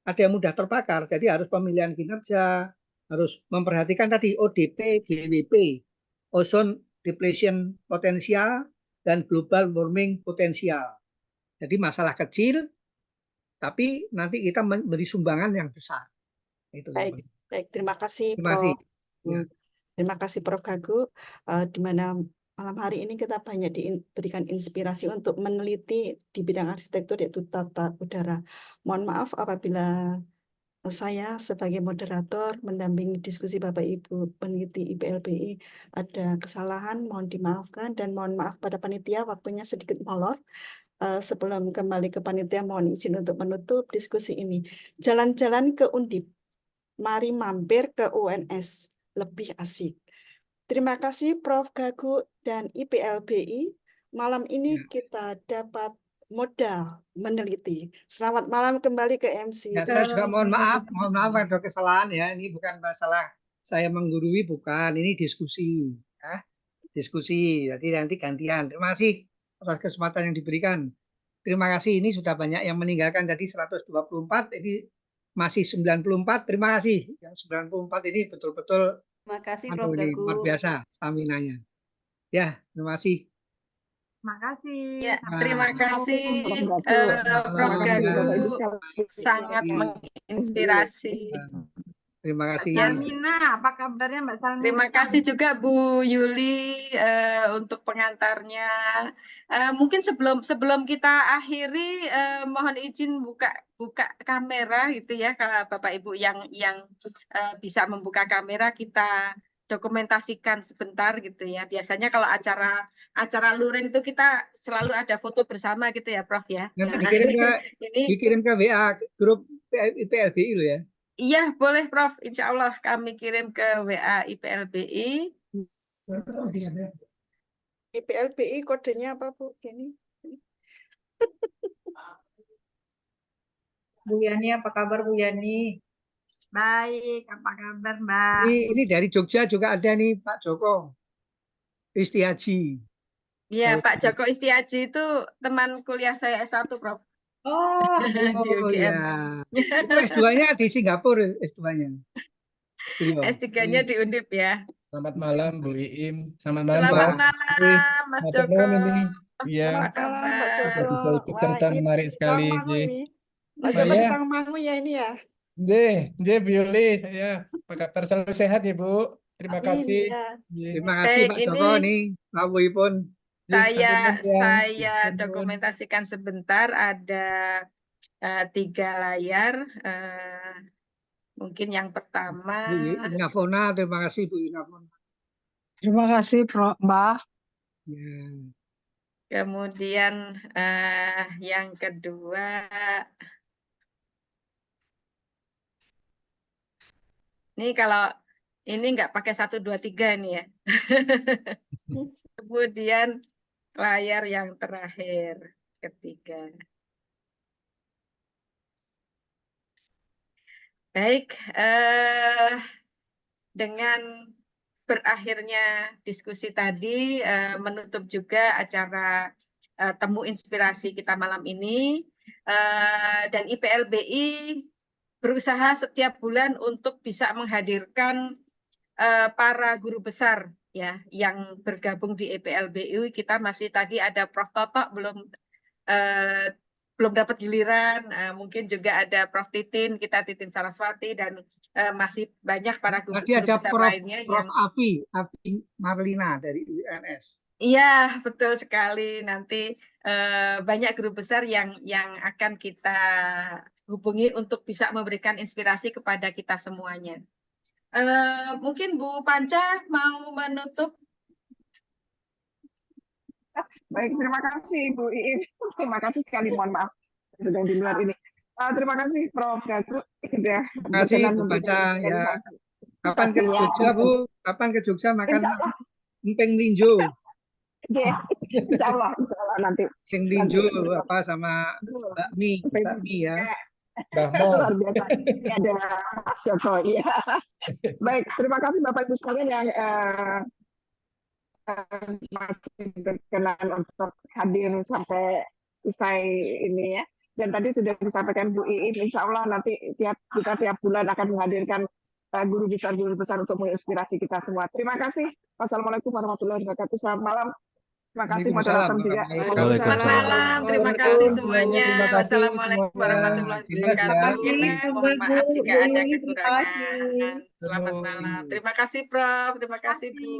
Ada yang mudah terbakar, jadi harus pemilihan kinerja, harus memperhatikan tadi ODP, GWP, ozone depletion potensial, dan global warming potensial. Jadi masalah kecil, tapi nanti kita memberi sumbangan yang besar. Itu. Baik, terima kasih, Terima kasih. Prof. Ya. Terima kasih, Prof. Gagu. Di mana malam hari ini kita banyak diberikan inspirasi untuk meneliti di bidang arsitektur, yaitu tata udara. Mohon maaf apabila saya sebagai moderator mendampingi diskusi Bapak Ibu peneliti IPLBI ada kesalahan, mohon dimaafkan, dan mohon maaf pada panitia waktunya sedikit molor. Sebelum kembali ke panitia, mohon izin untuk menutup diskusi ini. Jalan-jalan ke Undip, mari mampir ke UNS, lebih asik. Terima kasih Prof. Gagu dan IPLBI. Malam ini kita dapat modal meneliti. Selamat malam kembali ke MC. Ya, saya juga mohon maaf ada kesalahan ya. Ini bukan masalah saya menggurui, bukan. Ini diskusi, ya. Diskusi. Jadi nanti gantian. Terima kasih atas kesempatan yang diberikan. Terima kasih. Ini sudah banyak yang meninggalkan tadi 124. Ini masih 94. Terima kasih. Yang 94 ini betul-betul Terima kasih Prof. Gagu. luar biasa stamina-nya. Ya, terima kasih. Terima kasih. Ya, terima kasih Prof. Prof. Gagu, sangat menginspirasi. Terima kasih. Salmina, apa kabarnya Mbak Salmina? Terima kasih juga Bu Yuli untuk pengantarnya. Mungkin sebelum kita akhiri, mohon izin buka kamera gitu ya, kalau Bapak Ibu yang bisa membuka kamera, kita dokumentasikan sebentar gitu ya. Biasanya kalau acara luring itu kita selalu ada foto bersama gitu ya, Prof ya. Nanti Nah, dikirim ke WA grup IPLBI lo ya. Iya, boleh Prof. Insya Allah kami kirim ke WA IPLBI. IPLBI kodenya apa, Bu? Ini. Bu Yani, apa kabar Bu Yani? Baik, apa kabar Mbak? Ini dari Jogja juga ada nih Pak Joko Istiaji. Iya, Pak Joko Istiaji itu teman kuliah saya S1, Prof. Oh, Di UGM. Ya. Itu S2-nya di Singapura, S2-nya. S3-nya di Undip ya. Selamat malam Bu Iim. Selamat malam Selamat Prof. malam Mas Matur Joko. nuwun ini. Iya. Selamat malam, Pak Joko. Bisa ikut Wah, serta ini menarik sekali. Tangmangu Ji. ini. Pak Joko di Tangmangu ya ini ya. Nggih, Bu Yuli, saya apa kabar, selalu sehat ya Bu. Terima Amin, kasih. ya. Nggih. Terima kasih Baik, Pak Joko nih. Rawuhipun. Nggih, matur Saya nuwun ya. Matur nuwun. dokumentasikan sebentar, ada 3 layar. Mungkin yang pertama. Bu Inafona, terima kasih Bu Inafona. Terima kasih Mbak. Ya. Kemudian yang kedua, ini kalau ini nggak pakai 1, 2, 3 nih ya. Kemudian layar yang terakhir, ketiga. Baik, dengan berakhirnya diskusi tadi, menutup juga acara temu inspirasi kita malam ini, dan IPLBI berusaha setiap bulan untuk bisa menghadirkan para guru besar ya yang bergabung di IPLBI. Kita masih tadi ada Prof Toto belum dapat giliran, mungkin juga ada Prof Titin, kita Titin Saraswati, dan masih banyak para guru Tadi ada besar Prof. lainnya yang Afi Marlina dari UNS. Iya, betul sekali. Nanti banyak guru besar yang akan kita hubungi untuk bisa memberikan inspirasi kepada kita semuanya. Mungkin Bu Panca mau menutup. Baik, terima kasih Bu Iin. Terima kasih sekali, mohon maaf sedang di luar ini. Terima kasih Prof. Gagu sudah Terima kasih berkenan Bu untuk Panca ya. bersosialisasi. Kapan ke Pastinya. Jogja Bu? Kapan ke Jogja makan Insya Allah, emping linjo? insya Allah nanti. Emping linjo apa sama Betul. bakmi ya. Mbah Mo. Luar biasa. Ini ada Mas Joko, ya. Baik, terima kasih Bapak Ibu sekalian yang masih berkenan untuk hadir sampai usai ini ya. Dan tadi sudah disampaikan Bu Iin, insya Allah nanti kita tiap bulan akan menghadirkan guru besar untuk menginspirasi kita semua. Terima kasih. Wassalamualaikum warahmatullahi wabarakatuh. Selamat malam. Terima kasih moderator juga. Selamat malam, terima kasih semuanya. Terima kasih Wassalamualaikum semuanya. warahmatullahi Selamat ya. wabarakatuh. Terima Mohon kasih, maaf Bu. jika Bu ada Yuli, terima kekurangan. kasih. Selamat malam. Terima kasih Prof, terima kasih Bu.